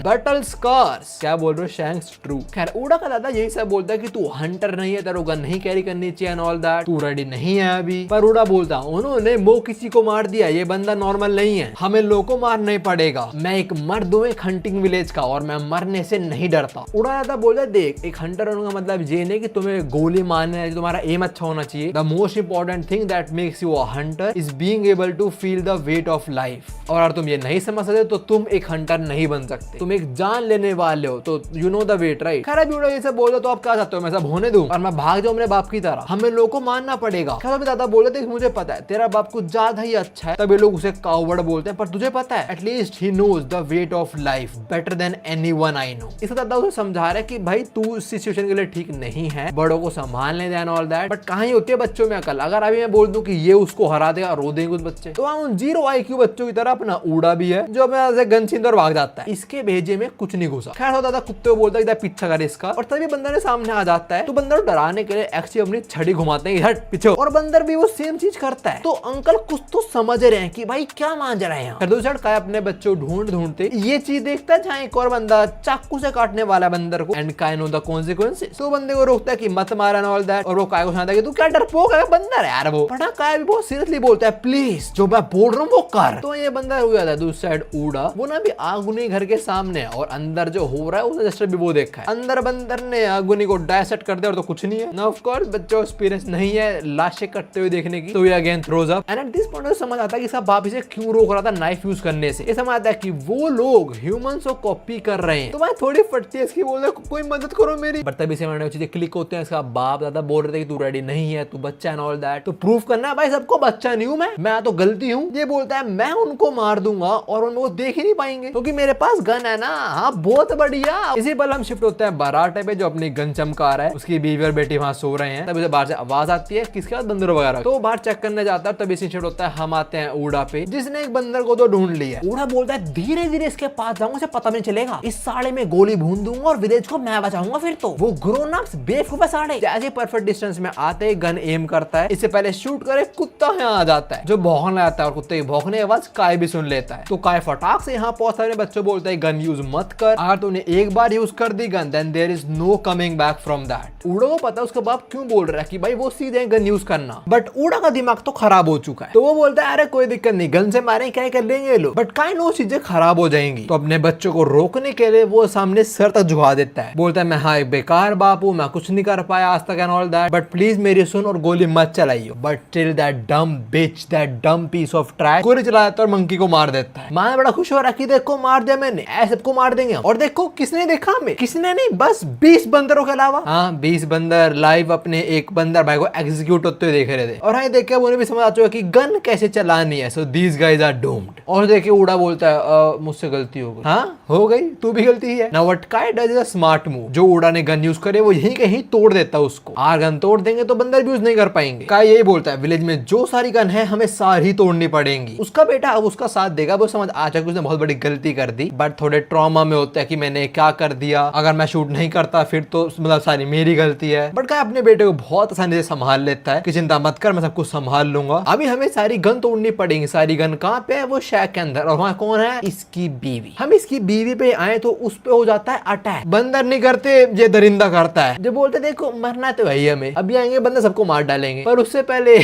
बैटल स्कार्स, क्या बोल रहे हो शैंक्स ट्रू। खैर उड़ा का दादा यही सब बोलता है कि तू हंटर नहीं है, तेरे गन नहीं कैरी करनी चाहिए एंड ऑल दैट, तू रेडी नहीं है अभी। पर उड़ा बोलता उन्होंने वो किसी को मार दिया, ये बंदा नॉर्मल नहीं है, हमें लोगों को मारना ही पड़ेगा। मैं एक मर्द हूँ एक हंटिंग विलेज का और मैं मरने से नहीं डरता। उड़ा दादा बोलता देख एक हंटर होने का मतलब ये नहीं कि तुम्हें गोली मारना है, तुम्हारा एम अच्छा होना चाहिए। The most important thing that makes you a hunter is being able to feel the weight of life. और अगर तुम ये नहीं समझ सकते तो तुम एक हंटर नहीं बन सकते, तुम एक जान लेने वाले हो, तो you know the weight right. खैर अभी उड़ा ये सब बोल दो तो आप क्या चाहते हो मैं सब होने दूं और मैं भाग जाऊं अपने बाप की तरह? हमें लोगों को मानना पड़ेगा। खैर अभी दादा बोल देख मुझे पता है तेरा बाप कुछ ज्यादा ही अच्छा है, तभी लोग उसे कावड़ बोलते हैं, पर तुझे पता है at least he knows the weight of life better than anyone I know. इसका दादा उसे समझा रहा है कि भाई तू इस सिचुएशन के लिए ठीक नहीं है, बड़ों को संभालने दे एंड ऑल दैट। बट कहां होती है बच्चों में अकल? अगर अभी मैं बोल दूं कि ये उसको हरा देगा, रो देंगे कुछ बच्चे, तो उन 0 IQ बच्चों की तरह अपना उड़ा भी है जो अपने गन छीन और भाग जाता है, इसके भेजे में कुछ नहीं घुसा। खैर दादा कुत्ते को बोलता है पीछा कर इसका, और तभी बंदर सामने आ जाता है। तो बंदर डराने के लिए एक्चुअली अपनी छड़ी घुमाते हैं हट पीछे, और बंदर भी वो सेम चीज करता है। तो अंकल कुछ तो समझ रहे हैं कि भाई क्या मान रहे हैं। दूसरी साइड काय अपने बच्चों ढूंढते ये चीज देखता है जहाँ एक और बंदा चाकू से काटने वाला बंदर को, एंड काय नो द कॉन्सिक्वेंसेस। तो बंदे को रोकता है कि मत मारा एंड ऑल दैट, और वो काय को सुनाता है कि तू क्या डरपोक है, बंदर है यार वो। बट काय भी बहुत सीरियसली बोलता है प्लीज जो मैं बोल रहा हूँ वो कर। तो ये बंदा हो जाता है। दूसरी साइड उड़ा वो ना भी आगुनी घर के सामने और अंदर जो हो रहा है उसने जस्ट भी वो देखा है। अंदर बंदर ने आगुनी को डायसेट कर दिया और तो कुछ नहीं है ना। ऑफ कोर्स बच्चों एक्सपीरियंस नहीं है लाशें कटते हुए देखने की, तो ये again throws up. And at this point समझ आता है कि इसका बाप इसे क्यों रोक रहा था नाइफ यूज करने से। ये समझ आता है कि वो लोग ह्यूमंस को कॉपी कर रहे हैं। तो भाई थोड़ी फटती है इसकी, बोल कोई मदद करो मेरी। बट तभी से मैंने चीजें क्लिक होते हैं। इसका बाप दादा बोल रहे थे कि तू रेडी नहीं है, तू बच्चा एंड ऑल दैट, तो प्रूफ करना है भाई सबको बच्चा नहीं हूं मैं तो गलती हूँ। ये बोलता है मैं उनको मार दूंगा और उनको देख ही नहीं पाएंगे क्योंकि मेरे पास गन है ना। हाँ बहुत बढ़िया। इसी पल हम शिफ्ट होते हैं बराटे पे जो अपनी गन चमका रहा है, उसकी बीवी और बेटी वहां सो रहे हैं। तब उसे बाहर से आवाज आती है किसके बाद बंदर वगैरह, तो बाहर चेक करने जाता है। तभी शिफ्ट होता है हम आते हैं उड़ा पे जिसने एक बंदर को तो ढूंढ लिया। उड़ा बोलता है धीरे धीरे इसके पास जाऊंगा, उसे पता नहीं चलेगा, इस साड़े में गोली भून दूंगा और विलेज को मैं बचाऊंगा। फिर तो वो ग्रोन अप्स बेवकूफ साड़े। जैसे परफेक्ट डिस्टेंस में आते गन एम करता है, इससे पहले शूट करे कुत्ता यहाँ आ जाता है जो भौंकने आता है और कुत्ते की भौंकने की आवाज काय भी सुन लेता है। तो काय फटाक से यहाँ पहुंचता है, बच्चों बोलता है गन यूज मत कर, अगर तूने एक बार यूज कर दी gun then there is no coming back from that. उड़ा को पता है उसका बाप क्यों बोल रहा है कि भाई वो सीधे गन यूज करना, बट उड़ा का दिमाग तो खराब हो चुका है। तो वो बोलता है अरे कोई दिक्कत नहीं, गन से मारे क्या कर लेंगे लोग। बट काय नो चीजें खराब खराब हो जाएंगी। तो अपने बच्चों को रोकने के लिए वो सामने सर तक झुका देता है, बोलता है मैं हाँ एक बेकार बाप हूँ, मैं कुछ नहीं कर पाया आज तक and all that, but please मेरी सुन और गोली मत चलाइयो। But till that dumb bitch, that dumb piece of trash गोली चला देता है और मंकी को मार देता है। माँ बड़ा खुश हो रहा है कि देखो मार दिया मैंने, ऐसे सबको मार देंगे। और देखो किसने देखा हमें, किसने नहीं, बस 20 बंदरों के अलावा। हाँ 20 बंदर लाइव अपने एक बंदर भाई को एग्जीक्यूट होते हुए देख रहे थे। और हाँ देख के उन्हें भी समझ आ चुका कि गन कैसे चलानी है। So these guys are doomed. और देखिए उड़ा बोलता है मुझसे गलती हो गई। हाँ हो गई, तू भी गलती है। नाउ व्हाट काय डज अ स्मार्ट मूव, जो उड़ा ने गन यूज करे वो यहीं कहीं तोड़ देता है उसको। आर गन तोड़ देंगे तो बंदर भी यूज नहीं कर पाएंगे। काय यही बोलता है विलेज में जो सारी गन है हमें सारी तोड़नी पड़ेंगी। उसका बेटा अब उसका साथ देगा, वो समझ आ जाएगा उसने बहुत बड़ी गलती कर दी, बट थोड़े ट्रॉमा में होता है कि मैंने क्या कर दिया, अगर मैं शूट नहीं करता फिर तो मतलब सारी मेरी गलती है। बट काय अपने बेटे को बहुत आसानी से संभाल लेता है कि चिंता मत कर मैं सब कुछ संभाल लूंगा। अभी हमें सारी गन तोड़नी पड़ेगी। सारी गन कहाँ पे है, वो शैक के अंदर। और वहाँ कौन है, इसकी बीवी। हम इसकी बीवी पे आए तो उस पे हो जाता है अटैक। बंदर नहीं करते, ये दरिंदा करता है। जो बोलते देखो मरना तो है हमें, अभी आएंगे बंदर सबको मार डालेंगे, पर उससे पहले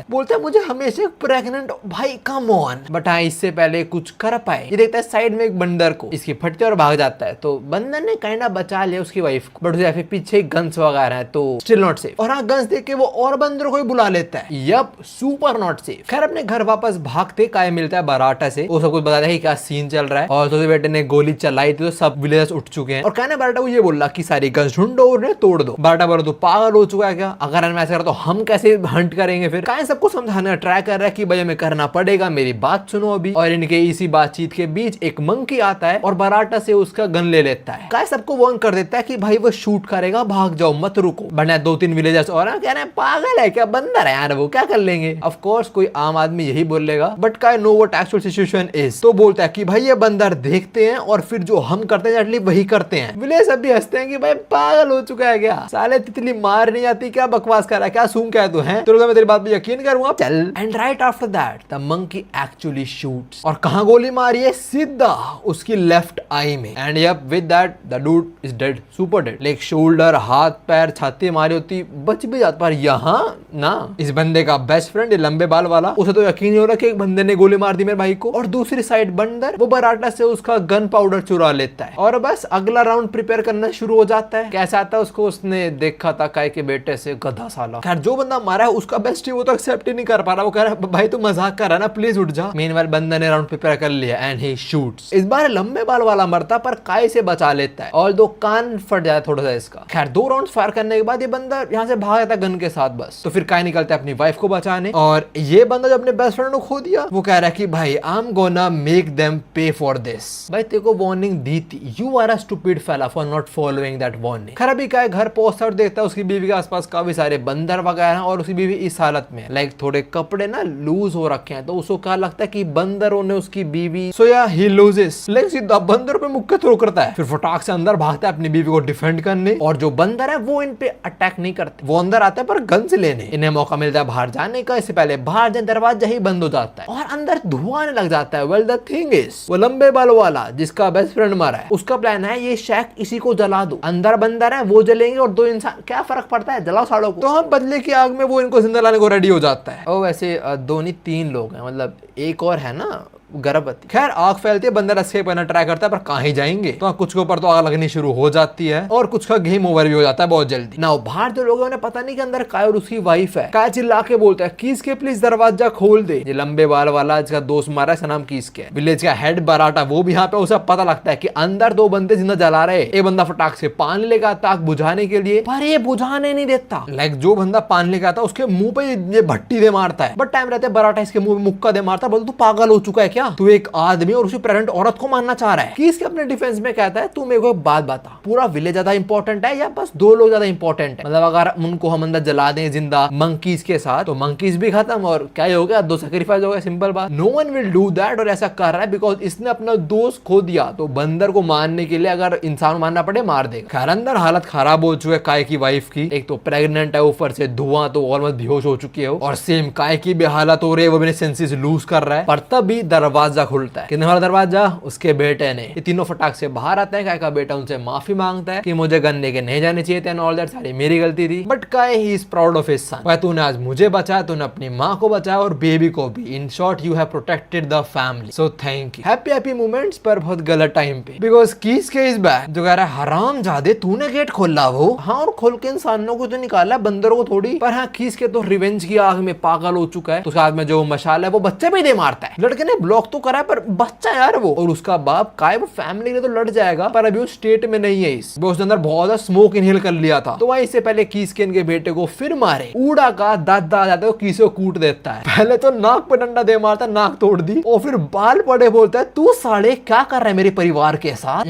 बोलता है मुझे हमेशा प्रेग्नेंट भाई कम ऑन। बट हाँ इससे पहले कुछ कर पाए। ये देखता है साइड में एक बंदर को, इसकी फटते और भाग जाता है। तो बंदर ने काइंडा बचा लिया उसकी वाइफ को, बट उसके पीछे गन्स वगैरह है तो स्टिल नॉट सेफ। और हाँ गन्स देख के वो और बंदरों को ही बुला लेता है। Yup super not safe. खैर अपने घर वापस भागते काय मिलता है बराटा से। वो सब कुछ बताता है कि क्या सीन चल रहा है। और तो बेटे ने गोली चलाई थी तो सब विलेजर्स उठ चुके हैं। और कहने बराटा को ये बोला कि सारी गन्स ढूंढो और तोड़ दो। बराटा बोला तो पागल हो चुका है क्या, अगर मैं ऐसा करा तो हम कैसे हंट करेंगे। फिर काय सबको समझाने ट्राई कर रहा है कि भाई हमें करना पड़ेगा, मेरी बात सुनो अभी। और इनके इसी बातचीत के बीच एक मंकी आता है और बराटा से उसका गन ले लेता है। काय सबको वार्न कर देता है कि भाई वो शूट करेगा, भाग जाओ मत रुको। बना 2-3 विलेजर्स और कह रहे हैं पागल है क्या, बंदर है यार वो क्या कर लेंगे। ऑफ कोर्स कोई आम आदमी यही बोलेगा, बट काय know what actual situation is. तो बोलता है कि भाई ये बंदर देखते हैं और फिर जो हम करते हैं एटलीस्ट वही करते हैं। विलेज सब भी हंसते हैं कि भाई पागल हो चुका है क्या, साले तितली मार नहीं आती क्या, बकवास कर रहा है क्या, सूंघ क्या तू है, तो मैं तेरी बात पे यकीन करूंगा चल। And right after that the monkey actually shoots. और कहां गोली मारी है, सीधा उसकी लेफ्ट आई में। And yup with that the dude is dead, super dead. Like shoulder, हाथ पैर, छाती मारी होती बच भी जाता, पर यहाँ ना इस बंदे का बेस्ट फ्रेंड लंबे बाल वाला, उसे तो यकीन नहीं हो रहा कि एक बंदे ने गोली मार दी मेरे भाई को। और दूसरी साइड बंदर वो बराटा से उसका गन पाउडर चुरा लेता है और बस अगला राउंड प्रिपेयर करना शुरू हो जाता है। कैसा आता है उसको, उसने देखा था काय के बेटे से गधा साला। खैर जो बंदा मारा है उसका बेस्ट वो तो एक्सेप्ट ही नहीं कर पा रहा। वो कह रहा है भाई तू मजाक कर रहा है ना, प्लीज उठ जा। मेनवाइल बंदे ने राउंड प्रिपेयर कर लिया एंड ही शूट्स। इस बार लंबे बाल वाला मरता पर काय से बचा लेता है और दो कान फट जाता है थोड़ा सा इसका। खैर 2 राउंड फायर करने के बाद ये बंदा यहाँ से भाग जाता है गन के साथ बस। तो फिर काय निकलता है अपनी वाइफ को बचाने। और ये बंदा जो अपने बेस्ट फ्रेंड को खो दिया वो कह रहा है कि भाई I am gonna make them पे फॉर दिस। भाई तेरे को वार्निंग दी थी, यू आर अ स्टूपिड फेला for not following that warning. खैर अभी काय घर पहुंचता और देखता है उसकी बीवी के आसपास काफी सारे बंदर वगैरह और उसकी बीवी इस हालत में, लाइक थोड़े कपड़े ना लूज हो रखे हैं। तो उसको क्या लगता है कि बंदरों ने उसकी बीवी, सो या ही लूजेस, लाइक सीधा बंदर पे मुक्के थ्रो करता है। फिर फटाक से अंदर भागता है अपनी बीवी को डिफेंड करने। और जो बंदर है वो इन पे अटैक नहीं करते, वो अंदर आता है पर गन से लेने। इन्हें मौका मिलता है बाहर जाने का, इससे पहले बाहर जाए दरवाजा ही बंद हो जाता है और अंदर धुआं आने लग जाता है। वेल द थिंग इज वो लंबे बाल वाला जिसका बेस्ट फ्रेंड मारा है उसका प्लान है ये शैक इसी को जला दो। अंदर बंदर है वो जलेंगे और 2 इंसान, क्या फर्क पड़ता है, जलाओ साड़ों को। तो हम बदले की आग में वो इनको जिंदा लाने को रेडी हो जाता है। और वैसे 2 नहीं 3 लोग हैं, मतलब एक और है ना गर्भवती। खैर आग फैलती है, बंदर एस्केप करना ट्राई करता है पर कहाँ ही जाएंगे। तो कुछ के ऊपर तो आग लगनी शुरू हो जाती है और कुछ का गेम ओवर भी हो जाता है बहुत जल्दी। ना बाहर जो लोग हैं उन्हें पता नहीं कि अंदर काय और उसकी वाइफ है। काय चिल्ला के बोलता है कीस के प्लीज दरवाजा खोल दे। ये लंबे बाल वाला जिसका दोस्त मारा है, इसका नाम कीस के है। विलेज का हेड बराटा वो भी यहाँ पे, उसे पता लगता है कि अंदर 2 बंदे जिंदा जला रहे। एक बंदा फटाक से पानी लेकर आता आग बुझाने के लिए, पर ये बुझाने नहीं देता। लाइक जो बंदा पानी लेकर आता उसके मुंह पे ये भट्टी दे मारता है। बट टाइम रहते बराटा इसके मुंह में मुक्का दे मारता। बोलता तू पागल हो चुका है क्या, तू एक आदमी और उसी प्रेग्नेंट औरत को मारना चाह रहा है। कि इसके अपने डिफेंस में कहता है तू मेरे को एक बात बता, पूरा विलेज ज्यादा इंपॉर्टेंट है या बस 2 लोग ज्यादा इंपॉर्टेंट है। मतलब अगर उनको हम अंदर जला दें जिंदा मंकीज के साथ तो मंकीज भी खत्म और क्या हो गया, 2 सैक्रिफाइस हो गया, सिंपल बात। No one will do that. और ऐसा कर रहा है बिकॉज इसने अपना दोस्त खो दिया, तो बंदर को मारने के लिए अगर इंसान मारना पड़े मार देगा। खैर अंदर हालत खराब हो चुकी है काय की वाइफ की, एक तो प्रेग्नेंट है, ऊपर से धुआं, तो ऑलमोस्ट बेहोश हो चुकी है और सेम काय की भी हालत हो रही है, वो भी सेंसेस लूज कर रहा है। पर तभी दरवाजा खुलता है। कितने वाला दरवाजा? उसके बेटे ने। ये तीनों फटाक से बाहर आते हैं। काय का बेटा उनसे माफी मांगता है कि मुझे गन लेके नहीं जाने चाहिए थे, ऑल दैट, सारी मेरी गलती थी। बट काय he is proud of his son. भाई तूने आज मुझे बचाया, तूने अपनी माँ को बचाया और बेबी को भी। In short you have protected the family, so thank you. Happy happy moments, पर बहुत गलत टाइम पे, बिकॉज कीस के इज बैक। जो कह रहा है हरामजादे तूने गेट खोला वो। हाँ, और खोल के इंसानों को तो निकाला, बंदरों को थोड़ी। पर हाँ, कीस के तो रिवेंज की आग में पागल हो चुका है। तो उसके हाथ में जो मशाल है वो बच्चे पे दे मारता है। लड़के ने ब्लॉक तो करा है पर बच्चा यार वो, और उसका बाप काय वो फैमिली ने तो लड़ जाएगा, पर अभी वो स्टेट में नहीं है। उसके अंदर बहुत ज्यादा स्मोक इनहेल कर लिया था। तो वही इससे पहले कीस के इनके बेटे को फिर मारे। ऊड़ा का दादा आ जाता है, कीस को कूट देता है। पहले तो नाक पे डंडा दे मारता, नाक तोड़ दी, और फिर बाल पड़े बोलता है तू साले क्या कर रहा है मेरे परिवार के साथ।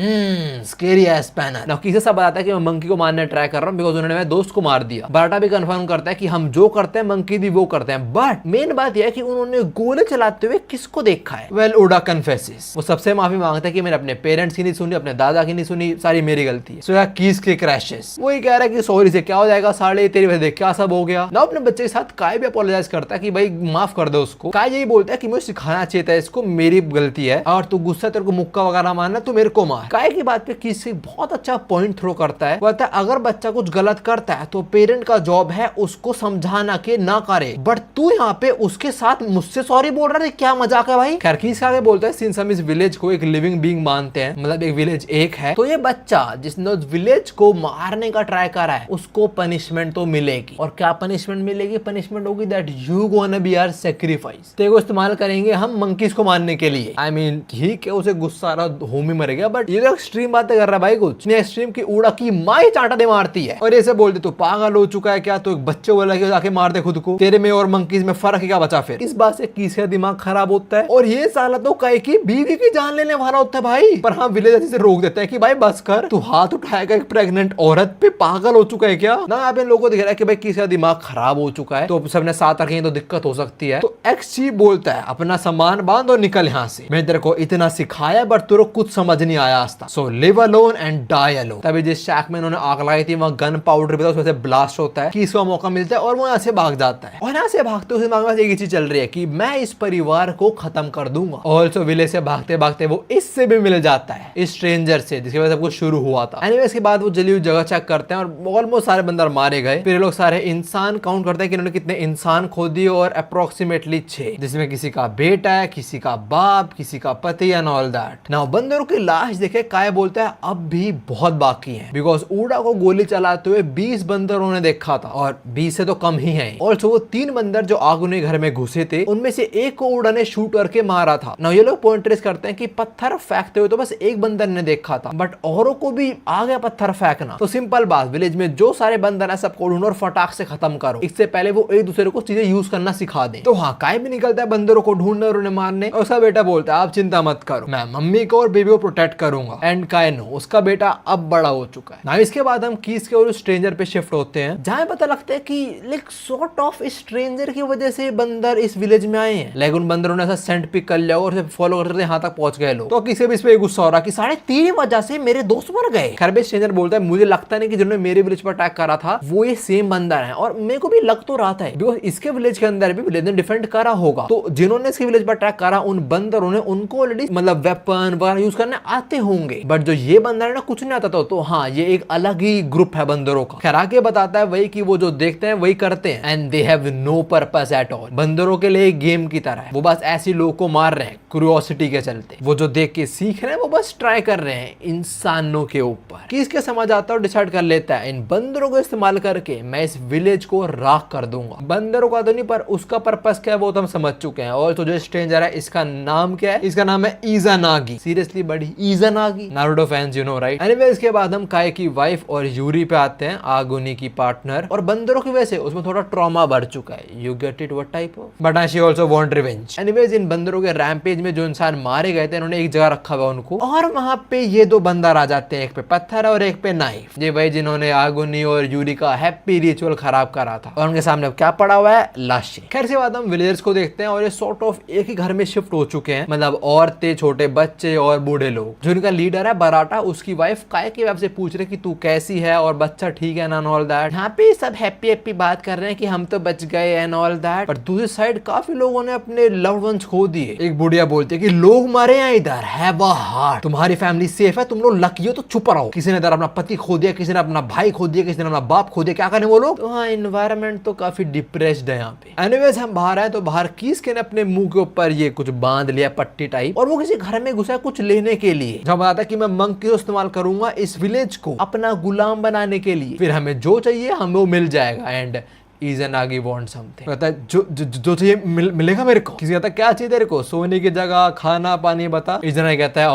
स्केरी एस पैनर। नाउ कीस सब बताता है कि मैं मंकी को मारने ट्राई कर रहा हूँ, बिकॉज उन्होंने मेरे दोस्त को मार दिया। बराटा भी कंफर्म करता है कि हम जो करते हैं मंकी भी वो करते हैं। बट मेन बात यह है कि उन्होंने गोले चलाते हुए किसको देखा है। वेल, ऊड़ा कन्फेसेस। वो सबसे माफी मांगता है कि मैंने अपने पेरेंट्स की नहीं सुनी, अपने दादा की नहीं सुनी, सारी मेरी गलती है। सो यार कीस के क्रैशेस। वो ये कह रहा है कि सॉरी से क्या हो जाएगा, साले तेरी वजह से क्या सब हो गया ना। अपने बच्चे के साथ काय भी अपोलोजाइज करता है कि भाई माफ कर दो उसको। काय यही बोलता है कि मुझे सिखाना चाहिए था इसको, मेरी गलती है, और तू गुस्सा, तेरे को मुक्का वगैरह मारना तो मेरे को मार। काय की बात पे कीस से बहुत अच्छा पॉइंट थ्रो करता है। कहता है अगर बच्चा कुछ गलत करता है तो पेरेंट का जॉब है उसको समझाना कि ना करे, बट तू यहाँ पे उसके साथ मुझसे सॉरी बोल रहा है, क्या मजाक है भाई। खैर कीस आगे बोलता है सिंस हम इस विलेज को एक लिविंग बीइंग मानते हैं, मतलब एक विलेज एक है, तो ये बच्चा जिसने उस विलेज को मारने का ट्राई करा है उसको पनिशमेंट तो मिलेगी। और क्या पनिशमेंट मिलेगी? पनिशमेंट होगी that you gonna be our sacrifice. तेरे इस्तेमाल करेंगे हम मंकीज को मारने के लिए। आई मीन ठीक है, उसे गुस्सा आ रहा, होमी मरेगा, बट ये तो एक्सट्रीम बातें कर रहा है भाई। कुछ नहीं एक्सट्रीम की ऊड़ा की माँ ही चांटा दे मारती है और ऐसे बोलते तू पागल हो चुका है क्या, तो एक बच्चे बोला कि जाके मार दे खुद को, तेरे में और मंकीज में फर्क क्या बचा। फिर इस बात से कीस का दिमाग खराब होता है और ये साला तो काय की बीवी की जान लेने वाला होता है भाई। पर हाँ, विलेज से रोक देता है कि भाई बस कर, तू हाथ उठाएगा एक प्रेग्नेंट औरत पे, पागल हो चुका है क्या ना। आप इन लोगों को दिख रहा है कि भाई किसी का दिमाग खराब हो चुका है, तो सबने साथ रखेंगे तो दिक्कत हो सकती है। तो एक्स चीफ बोलता है अपना सामान बांध और निकल यहाँ से, मैं तेरे को इतना सिखाया बट तेरे को कुछ समझ नहीं आया आज तक, so live alone and die alone. तभी जिस शैक में इन्होंने आग लगाई थी वहाँ गन पाउडर भी था, उसमें से ब्लास्ट होता है, किसी को मौका मिलता है और वो यहाँ से भाग जाता है। और यहाँ से भागते हुए दिमाग में एक ही चीज चल रही है कि मैं इस परिवार को खत्म कर दूंगा। ऑल्सो विलेज से भागते भागते वो इससे भी मिल जाता है, इस स्ट्रेंजर से जिसकी वजह से सब कुछ शुरू हुआ था। एनीवे इसके बाद वो जली हुई जगह चेक करते हैं और ऑलमोस्ट सारे बंदर मारे गए। फिर लोग सारे इंसान काउंट करते हैं कि इन्होंने कितने इंसान खो दिए, और अप्रोक्सीमेटली 6, जिसमें किसी का बेटा है, किसी का बाप, किसी का पति एंड ऑल दैट। नाउ बंदरों की लाश देखे काय बोलता है अब भी बहुत बाकी है, बिकॉज ऊड़ा को गोली चलाते हुए 20 बंदरों ने देखा था और 20 से तो कम ही है। ऑल्सो वो 3 बंदर जो आगुनी घर में घुसे थे उनमें से एक को ऊड़ा ने शूट करके मारा था। नाउ ये लोग पॉइंट ट्रेस करते हैं कि पत्थर फेंकते हुए तो बस एक बंदर ने देखा था, बट औरों को भी आ गया पत्थर फेंकना। तो सिंपल बात, विलेज में जो सारे बंदर है सबको ढूंढो और फटाक से खत्म करो, इससे पहले वो एक दूसरे को चीजें यूज करना सिखा दे। तो हाँ, काय भी निकलता है बंदरों को ढूंढने और उन्हें मारने, और उसका बेटा बोलता है आप चिंता मत करो, मैं मम्मी को और बेबी को प्रोटेक्ट करूंगा। एंड काय नो, उसका बेटा अब बड़ा हो चुका है। ना इसके बाद हम कीस के और स्ट्रेंजर पे शिफ्ट होते हैं, जहाँ पता लगता है कि लाइक सॉर्ट ऑफ स्ट्रेंजर की वजह से बंदर इस विलेज में आए हैं। लेकिन उन बंदरों ने ऐसा सेंट पिक कर लिया और फॉलो करते यहाँ तक पहुंच गए लोग। तो किसी भी इस पे गुस्सा हो रहा कि साढ़े तेरी वजह से मेरे दोस्त मर गए। खैर भी स्ट्रेंजर बोलता है मुझे लगता नहीं कि जिन्होंने मेरे विलेज पर अटैक करा था वो ये सेम बंदर है, और मेरे को भी लग तो रहा था बिकॉज इसके विलेज के अंदर भी विलेज ने डिफेंड करा होगा। तो जिन्होंने इसके विलेज पर अटैक करा उन बंदरों ने उनको ऑलरेडी मतलब वेपन वगैरह यूज करने आते होंगे, बट जो ये बंदर है ना कुछ नहीं आता था। तो हाँ, ये एक अलग ही ग्रुप है बंदरों का। खैर आगे बताता है वही कि वो जो देखते हैं वही करते हैं, and they have no purpose at all. बंदरों के लिए एक गेम की तरह है, वो बस ऐसे लोगों को मार रहे हैं क्यूरियोसिटी के चलते। वो जो देख के सीख रहे हैं वो बस ट्राई कर रहे हैं इंसानों के ऊपर। किसके समझ आता है और डिसाइड कर लेता है इन बंदरों को इस्तेमाल करके मैं इस विलेज को राख कर दूंगा। बंदरों का तो नहीं, पर उसका पर्पस क्या है वो तो हम समझ चुके हैं। और तो जो स्ट्रेंजर है इसका नाम क्या है? इसका नाम है इज़ानागी। सीरियसली बड़ी Izanagi, Naruto fans you know right. Anyway इसके बाद हम काय की वाइफ और यूरी पे आते हैं, आगुनी की पार्टनर। और बंदरों की वजह से उसमें थोड़ा ट्रॉमा बढ़ चुका है, you get it what type of, but she also want revenge. Anyways इन बंदरों के रैम्पेज में जो इंसान मारे गए थे उन्होंने एक जगह रखा हुआ उनको, और वहां पे ये 2 बंदर आ जाते हैं, एक पे पत्थर और एक पे नाइफ। ये वही जिन्होंने आगुनी और यूरी का हैप्पी रिचुअल खराब करा था, और उनके सामने क्या पड़ा हुआ है? लाशें। खैर से बाद हम विलेजर्स को देखते हैं और ये सॉर्ट ऑफ एक ही घर में शिफ्ट हो चुके हैं, मतलब औरतें, छोटे बच्चे और बूढ़े लोग। जो इनका लीडर है बराटा, उसकी वाइफ काय की वाइफ से पूछ रहे कि तू कैसी है और बच्चा ठीक है ना ऑल दैट। यहाँ पे सब हैप्पी बात कर रहे हैं कि हम तो बच गए एंड ऑल दैट, पर दूसरी साइड काफी लोगों ने अपने लव्ड वंस खो दिए। चाहिए। एक बुढ़िया बोलती है कि लोग मरे हैं इधर, हैव अ हार्ट, तुम्हारी फैमिली सेफ है, तुम लोग लकी हो तो चुप रहो। किसी ने इधर अपना पति खो दिया, किसी ने अपना भाई खो दिया, किसी ने अपना बाप खो दिया, क्या करें वो लोग। तो हाँ, एनवायरनमेंट तो काफी डिप्रेस्ड है यहाँ पे। एनीवेज हम बाहर आए तो बाहर किसके ने अपने मुंह के ऊपर ये कुछ बांध लिया पट्टी टाइप, और वो किसी घर में घुसा कुछ लेने के लिए। जब आता कि मैं मंकी को इस्तेमाल करूंगा इस विलेज को अपना गुलाम बनाने के लिए, फिर हमें जो चाहिए हमें वो मिल जाएगा। एंड Izanagi want something, कहता है जो चाहिए मिलेगा मेरे को। किसी कहता है क्या चाहिए तेरे को, सोने की जगह, खाना पानी बता। Izanagi कहता है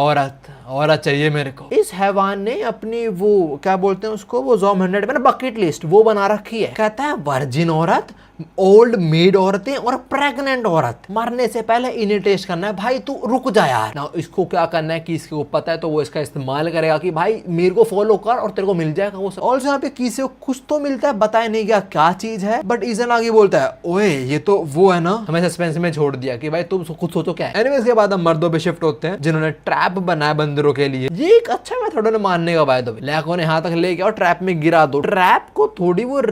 औरत चाहिए मेरे को। इस हैवान ने अपनी वो क्या बोलते हैं उसको, वो ज़ॉम 100 में बकेट लिस्ट वो बना रखी है। कहता है वर्जिन औरत, ओल्ड मेड औरतें और प्रेग्नेंट औरत, मरने से पहले इन्हें टेस्ट करना है। भाई तू रुक जा यार ना, इसको क्या करना है कि इसको पता है तो वो इसका इस्तेमाल करेगा कि भाई मेरे को फॉलो कर और तेरे को मिल जाएगा वो सब। और यहाँ पे किसी को कुछ तो मिलता है, बताया नहीं गया क्या चीज है, बट इज़ानागी बोलता है ओए ये तो वो है ना। हमें सस्पेंस में छोड़ दिया कि भाई तुम खुद सोचो क्या है। एनीवेज के बाद हम मर्दों पे शिफ्ट होते हैं जिन्होंने ट्रैप बनाया बंदरों के लिए। ये एक अच्छा मेथड है मारने का। बाय द वे लैको ने हाथ तक लेके और ट्रैप में गिरा दो, ट्रैप को थोड़ी वो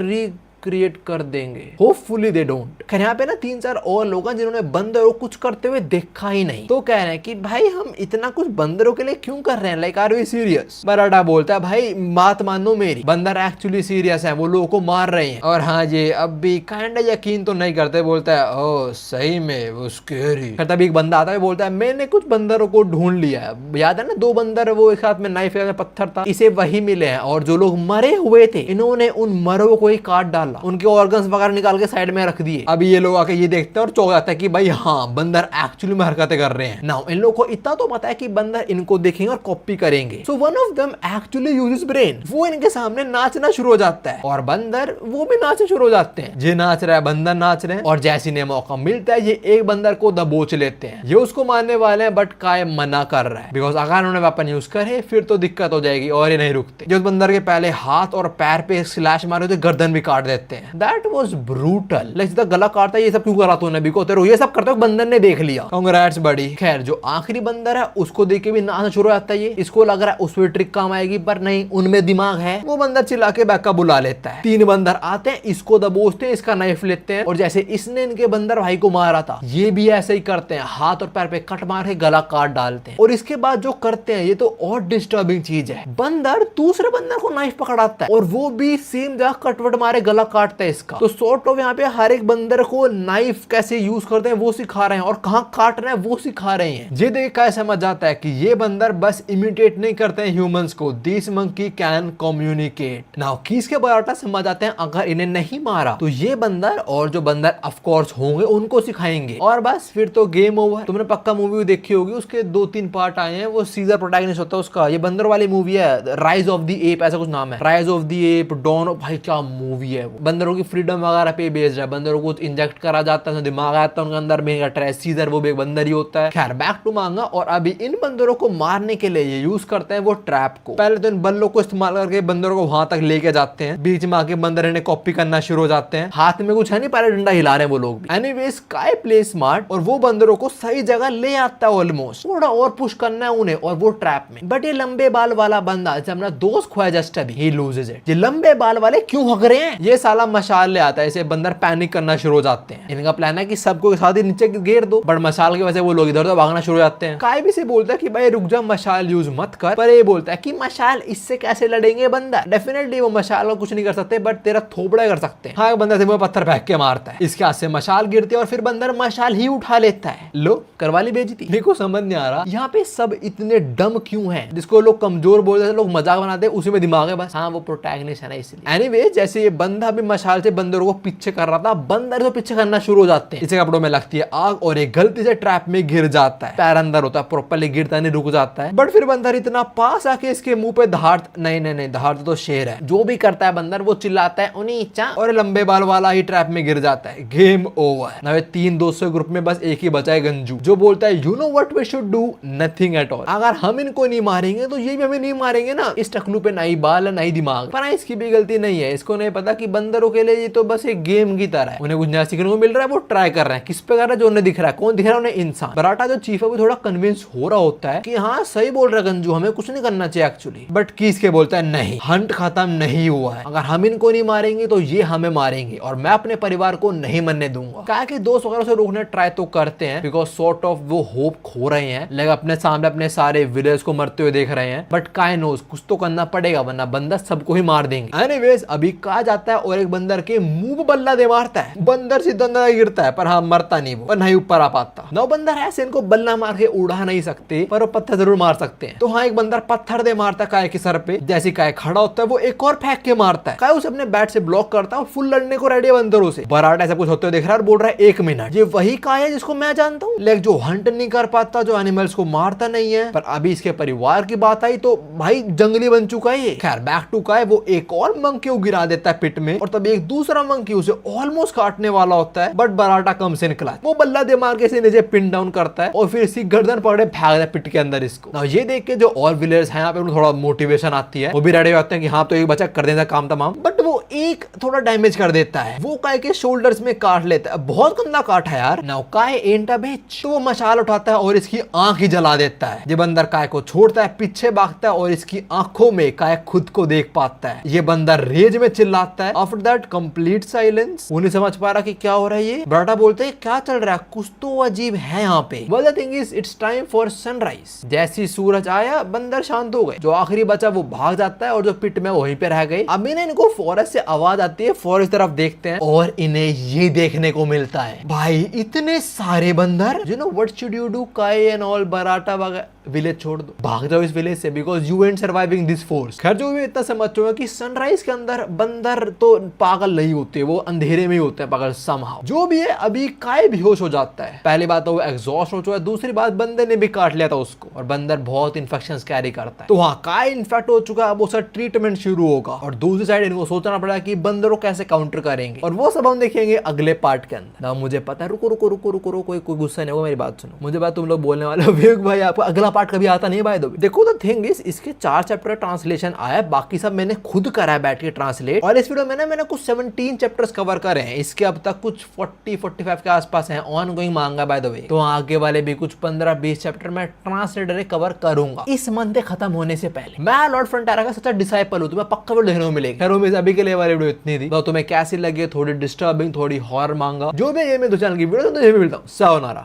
क्रिएट कर देंगे, होपफुली दे डोंट। खैर यहाँ पे ना 3-4 और लोग हैं जिन्होंने बंदरों को कुछ करते हुए देखा ही नहीं, तो कह रहे हैं कि भाई हम इतना कुछ बंदरों के लिए क्यों कर रहे हैं, लाइक आर वी सीरियस। बराडा बोलता है भाई बात मानो मेरी, बंदर एक्चुअली सीरियस है, वो लोगों को मार रहे हैं। और हाँ ये अब भी काइंड यकीन तो नहीं करते, बोलता है ओ सही में वो स्कैरी। फिर तभी एक बंदा आता है बोलता है मैंने कुछ बंदरों को ढूंढ लिया है। याद है ना 2 बंदर वो एक साथ में नाइफ में पत्थर था, इसे वही मिले हैं। और जो लोग मरे हुए थे इन्होंने उन मरों को ही काट डाला, उनके ऑर्गन्स वगैरह निकाल के साइड में रख दिए। अभी ये लोग आके ये देखते हैं और चौंक जाता है कि भाई हाँ बंदर एक्चुअली में हरकतें कर रहे हैं। नाउ इन लोगों को इतना तो पता है कि बंदर इनको देखेंगे और कॉपी करेंगे। So one of them actually uses brain, वो इनके सामने नाचना शुरू हो जाता है और बंदर वो भी नाचना शुरू हो जाते हैं। ये नाच रहा है, बंदर नाच रहे हैं, और जैसे इन्हें मौका मिलता है ये एक बंदर को दबोच लेते हैं। ये उसको मारने वाले हैं बट काय मना कर रहा है, बिकॉज अगर उन्होंने वेपन यूज करे फिर तो दिक्कत हो जाएगी और ये नहीं रुकते। जो बंदर के पहले हाथ और पैर पे स्लैश मारे तो गर्दन भी काट देते हैं। That was brutal. लाइक सीधा गला काटता है, ये सब क्यों करा तूने, बिको तेरे ये सब करते हो बंदर ने देख लिया, कांग्रेट्स बड़ी। खैर जो आखिरी बंदर है उसको देख के भी नाचना शुरू हो जाता है। ये इसको लग रहा है उस पर ट्रिक काम आएगी, पर नहीं, उनमें दिमाग है। वो बंदर चिल्ला के बैक का बुला लेता है। 3 बंदर आते हैं, इसको दबोचते हैं, इसका नाइफ लेते हैं, और जैसे इसने इनके बंदर भाई को मारा था ये भी ऐसे ही करते हैं, हाथ और पैर पे कट मार के गला काट डालते हैं। और इसके बाद जो करते हैं ये तो और डिस्टर्बिंग चीज है, बंदर दूसरे बंदर को नाइफ पकड़ाता है और वो भी सेम जगह कटवट मारे गला काटता है इसका। तो सॉर्ट ऑफ यहाँ पे हर एक बंदर को नाइफ कैसे यूज करते हैं वो सिखा रहे हैं और कहां काटना है वो सिखा रहे हैं। ये देख कर समझ जाता है कि ये बंदर बस इमिटेट नहीं करते हैं ह्यूमंस को, this monkey can communicate. Now कीस के बराटा समझ आते हैं अगर इन्हें नहीं मारा तो ये बंदर और जो बंदर ऑफ कोर्स होंगे उनको सिखाएंगे, और बस फिर तो गेम ओवर। तुमने पक्का मूवी देखी होगी, उसके 2-3 पार्ट आए हैं। वो सीजर प्रोटैगनिस्ट होता है उसका, ये बंदर वाली मूवी है, राइज ऑफ द एप ऐसा कुछ नाम है, rise of the ape, dawn. भाई क्या मूवी है वो, बंदरों की फ्रीडम वगैरह पे बेस्ड है। बंदरों को इंजेक्ट करा जाता है, दिमाग आता है उनके अंदर में, सीजर वो भी एक बंदर ही होता है। खैर बैक टू मांगा, और अभी इन बंदरों को मारने के लिए ये यूज करते हैं वो ट्रैप को। पहले तो इन बल्लों को इस्तेमाल करके बंदरों को वहां तक लेके जाते हैं, बीच में आके बंदर इन्हें कॉपी करना शुरू हो जाते हैं। हाथ में कुछ है नहीं, पहले डंडा हिला रहे हैं वो लोग भी। एनीवेज काय प्ले स्मार्ट और वो बंदरों को सही जगह ले आता है ऑलमोस्ट। थोड़ा और पुश करना है उन्हें और वो ट्रैप में। बट ये लंबे बाल वाला बंदा जब अपना दोस्त खोया जस्ट अभी, ही लूजेस इट। ये लंबे बाल वाले क्यों हग रहे हैं, ये साला मशाल ले आता है, इसे बंदर पैनिक करना शुरू हो जाते हैं। इनका प्लान है कि सबको साथ ही नीचे गिर दो, बट मशाल की वजह से वो लोग इधर उधर भागना शुरू हो जाते हैं। काय भी से बोलता है कि भाई रुक जा, मशाल यूज मत कर, पर ये बोलता है कि मशाल इससे कैसे लड़ेंगे बंदर। डेफिनेटली वो मशाल को कुछ नहीं कर सकते, बट तेरा थोपड़ा कर सकते हैं। हाँ बंदर से वो पत्थर फेंक के मारता है, इसके हाथ से मशाल गिरती है और फिर बंदर मशाल ही उठा लेता है। लो करवा ली बेइज्जती। मेरे को समझ नहीं आ रहा यहाँ पे सब इतने डम क्यों हैं, जिसको लोग कमजोर बोलते हैं, लोग मजाक बनाते हैं, उसी में दिमाग है बस। हाँ वो प्रोटैगनिस्ट है ना इसलिए। एनीवे जैसे ये बंदा भी मशाल से बंदरों को पीछे कर रहा था, बंदर तो पीछे करना शुरू हो जाते हैं। इसके कपड़ों में लगती है आग और एक गलती से ट्रैप में गिर जाता है। पैर अंदर होता है, प्रॉपर्ली गिरता नहीं, रुक जाता है। बट फिर बंदर इतना पास आके इसके मुंह पे दहाड़, नहीं दहाड़ तो शेर है, जो भी करता है बंदर वो चिल्लाता है उनीचा, और लंबे बाल वाला ही ट्रैप में गिर जाता है। Game over. नवे 3 दोस्तों ग्रुप में बस एक ही बचा है, गंजू, जो बोलता है you know what we should do, nothing at all. अगर हम इनको नहीं मारेंगे तो ये भी हमें नहीं मारेंगे ना। इस टकलू पे नहीं बाल है नहीं दिमाग, पर इसकी भी गलती नहीं है, इसको नहीं पता कि बंदर बंदरों के लिए ये तो बस एक गेम की तरह है, उन्हें कुछ नया सीखने को मिल रहा है, वो ट्राई कर रहे हैं। किस पे कर रहा है? जो उन्हें दिख रहा है। कौन दिख रहा है उन्हें? इंसान। बराटा जो चीफ है वो थोड़ा कन्विंस हो रहा होता है कि हाँ सही बोल रहा है गंजू, हमें कुछ नहीं करना चाहिए एक्चुअली। बट कीस के बोलता है नहीं, हंट खत्म नहीं हुआ है, अगर हम इनको नहीं मारेंगे तो ये हमें मारेंगे और मैं अपने परिवार को नहीं मरने दूंगा। क्या कि दोस्त वगैरह से रोकने ट्राई तो करते हैं, बिकॉज सॉर्ट ऑफ वो होप खो रहे हैं, लेकिन अपने सामने अपने सारे विलेज को मरते हुए देख रहे हैं। बट काय नोज कुछ तो करना पड़ेगा, वरना बंदर सबको ही मार देंगे। एनीवेज अभी कहा जाता है और एक बंदर के मुंह पे बल्ला दे मारता है, बंदर सीधा अंदर गिरता है, पर हाँ मरता नहीं, वो पर नहीं ऊपर आ पाता। 9 बंदर ऐसे इनको बल्ला मार के उड़ा नहीं सकते, पर वो पत्थर जरूर मार सकते हैं। तो हाँ एक बंदर पत्थर दे मारता है काय के सर पे, जैसे काय खड़ा होता है वो एक और फेंक के मारता है। काय उसे अपने बैट से ब्लॉक करता है और फुल लड़ने को रेडी है बंदरों से। बराटा ऐसा कुछ होते हुए देख रहा है और बोल रहा है 1 मिनट, ये वही काय है जिसको मैं जानता हूँ, लेकिन जो हंट नहीं कर पाता, जो एनिमल्स को मारता नहीं है। पर अभी इसके परिवार की बात आई तो भाई जंगली बन चुका है ये। खैर बैक टू काय, वो एक और मंकी को गिरा देता है पिट में और तब एक दूसरा मंकी उसे ऑलमोस्ट काटने वाला होता है, बट बराटा कम से निकला, वो बल्ला दे मार के इसे नीचे पिन डाउन करता है और फिर इसी गर्दन पकड़े फेंक देता है पिट के अंदर इसको। ना ये देख के जो और विलेयर्स हैं यहाँ पे थोड़ा मोटिवेशन आती है, वो भी रेडी होते हैं कि हाँ तो एक बच्चा कर देता काम तमाम, बट वो एक थोड़ा डैमेज कर देता है, वो काय के शोल्डर्स में काट लेता है, बहुत गंदा काट है यार। नाउ काय एंट अ बिच, तो वो मशाल उठाता है और इसकी आंख ही जला देता है। ये बंदर काय को छोड़ता है, पीछे भागता है और इसकी आंखों में काय खुद को देख पाता है। ये बंदर रेज में चिल्लाता है। आफ्टर दैट कंप्लीट साइलेंस, वो नहीं समझ पा रहा कि क्या हो रहा है। ये बराटा बोलते हैं क्या चल रहा है, कुछ तो अजीब है यहाँ पे। Well, the thing is, it's time for sunrise. जैसी सूरज आया बंदर शांत हो गए, जो आखिरी बचा वो भाग जाता है और जो पिट में वहीं पे रह गए। अभी ना इनको फॉरेस्ट से आवाज आती है, फॉरेस्ट तरफ देखते हैं और इन्हें ये देखने को मिलता है, भाई इतने सारे बंदर। You know what should you do काय एंड ऑल, बराटा वगैरह विलेज छोड़ दो, भाग जाओ इस विलेज से, because you and surviving this force. खैर जो भी इतना समझ चुका कि सनराइज के अंदर बंदर तो पागल नहीं होते, वो अंधेरे में ही होते हैं पागल समहाउ। जो भी है अभी काय बेहोश हो जाता है। पहली बात तो वो एग्जॉस्ट हो चुका है, दूसरी बात बंदर ने भी काट लिया था उसको और बंदर बहुत इन्फेक्शंस कैरी करता है। तो हाँ काय इन्फेक्ट हो चुका है, अब उसका ट्रीटमेंट शुरू होगा और दूसरी साइड इनको सोचना पड़ा कि बंदरों कैसे काउंटर करेंगे, और वो सब हम देखेंगे अगले पार्ट के अंदर। ना मुझे पता है, रुको रुको रुको रुको रुको, कोई गुस्सा नहीं होगा, मेरी बात सुनो। मुझे बात तुम लोग बोलने वाले हो विवेक भाई आपको अगला पार्ट कभी आता नहीं भाई। देखो द थिंग इज, इसके 4 चैप्टर ट्रांसलेशन आया, बाकी सब मैंने खुद करा है बैठ के ट्रांसलेट, और इस वीडियो में ना मैंने कुछ 17 चैप्टर्स कवर करे हैं। इसके अब तक कुछ 40-45 के आसपास हैं, ऑन गोइंग मांगा बाय द वे। तो आगे वाले भी कुछ 15-20 चैप्टर मैं ट्रांसलेटर कवर करूंगा इस मंथ खत्म होने से पहले। मैं लॉर्ड फ्रंटायरा का सच्चा डिसाइपल हूं, तुम्हें पक्का वीडियो देखने को मिलेगी। खैर अभी के लिए वाली वीडियो इतनी थी, तो तुम्हें कैसी लगी, थोड़ी डिस्टर्बिंग, थोड़ी हॉरर मांगा, जो भी ये मैं 2 चैनल की वीडियो तो मिलता हूँ। सायोनारा।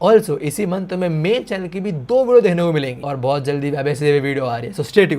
ऑल्सो इसी मंथ में मेन चैनल की भी 2 वीडियो देखने को मिलेंगी और बहुत जल्दी वैसे वीडियो आ रही है, सो स्टे ट्यून्ड।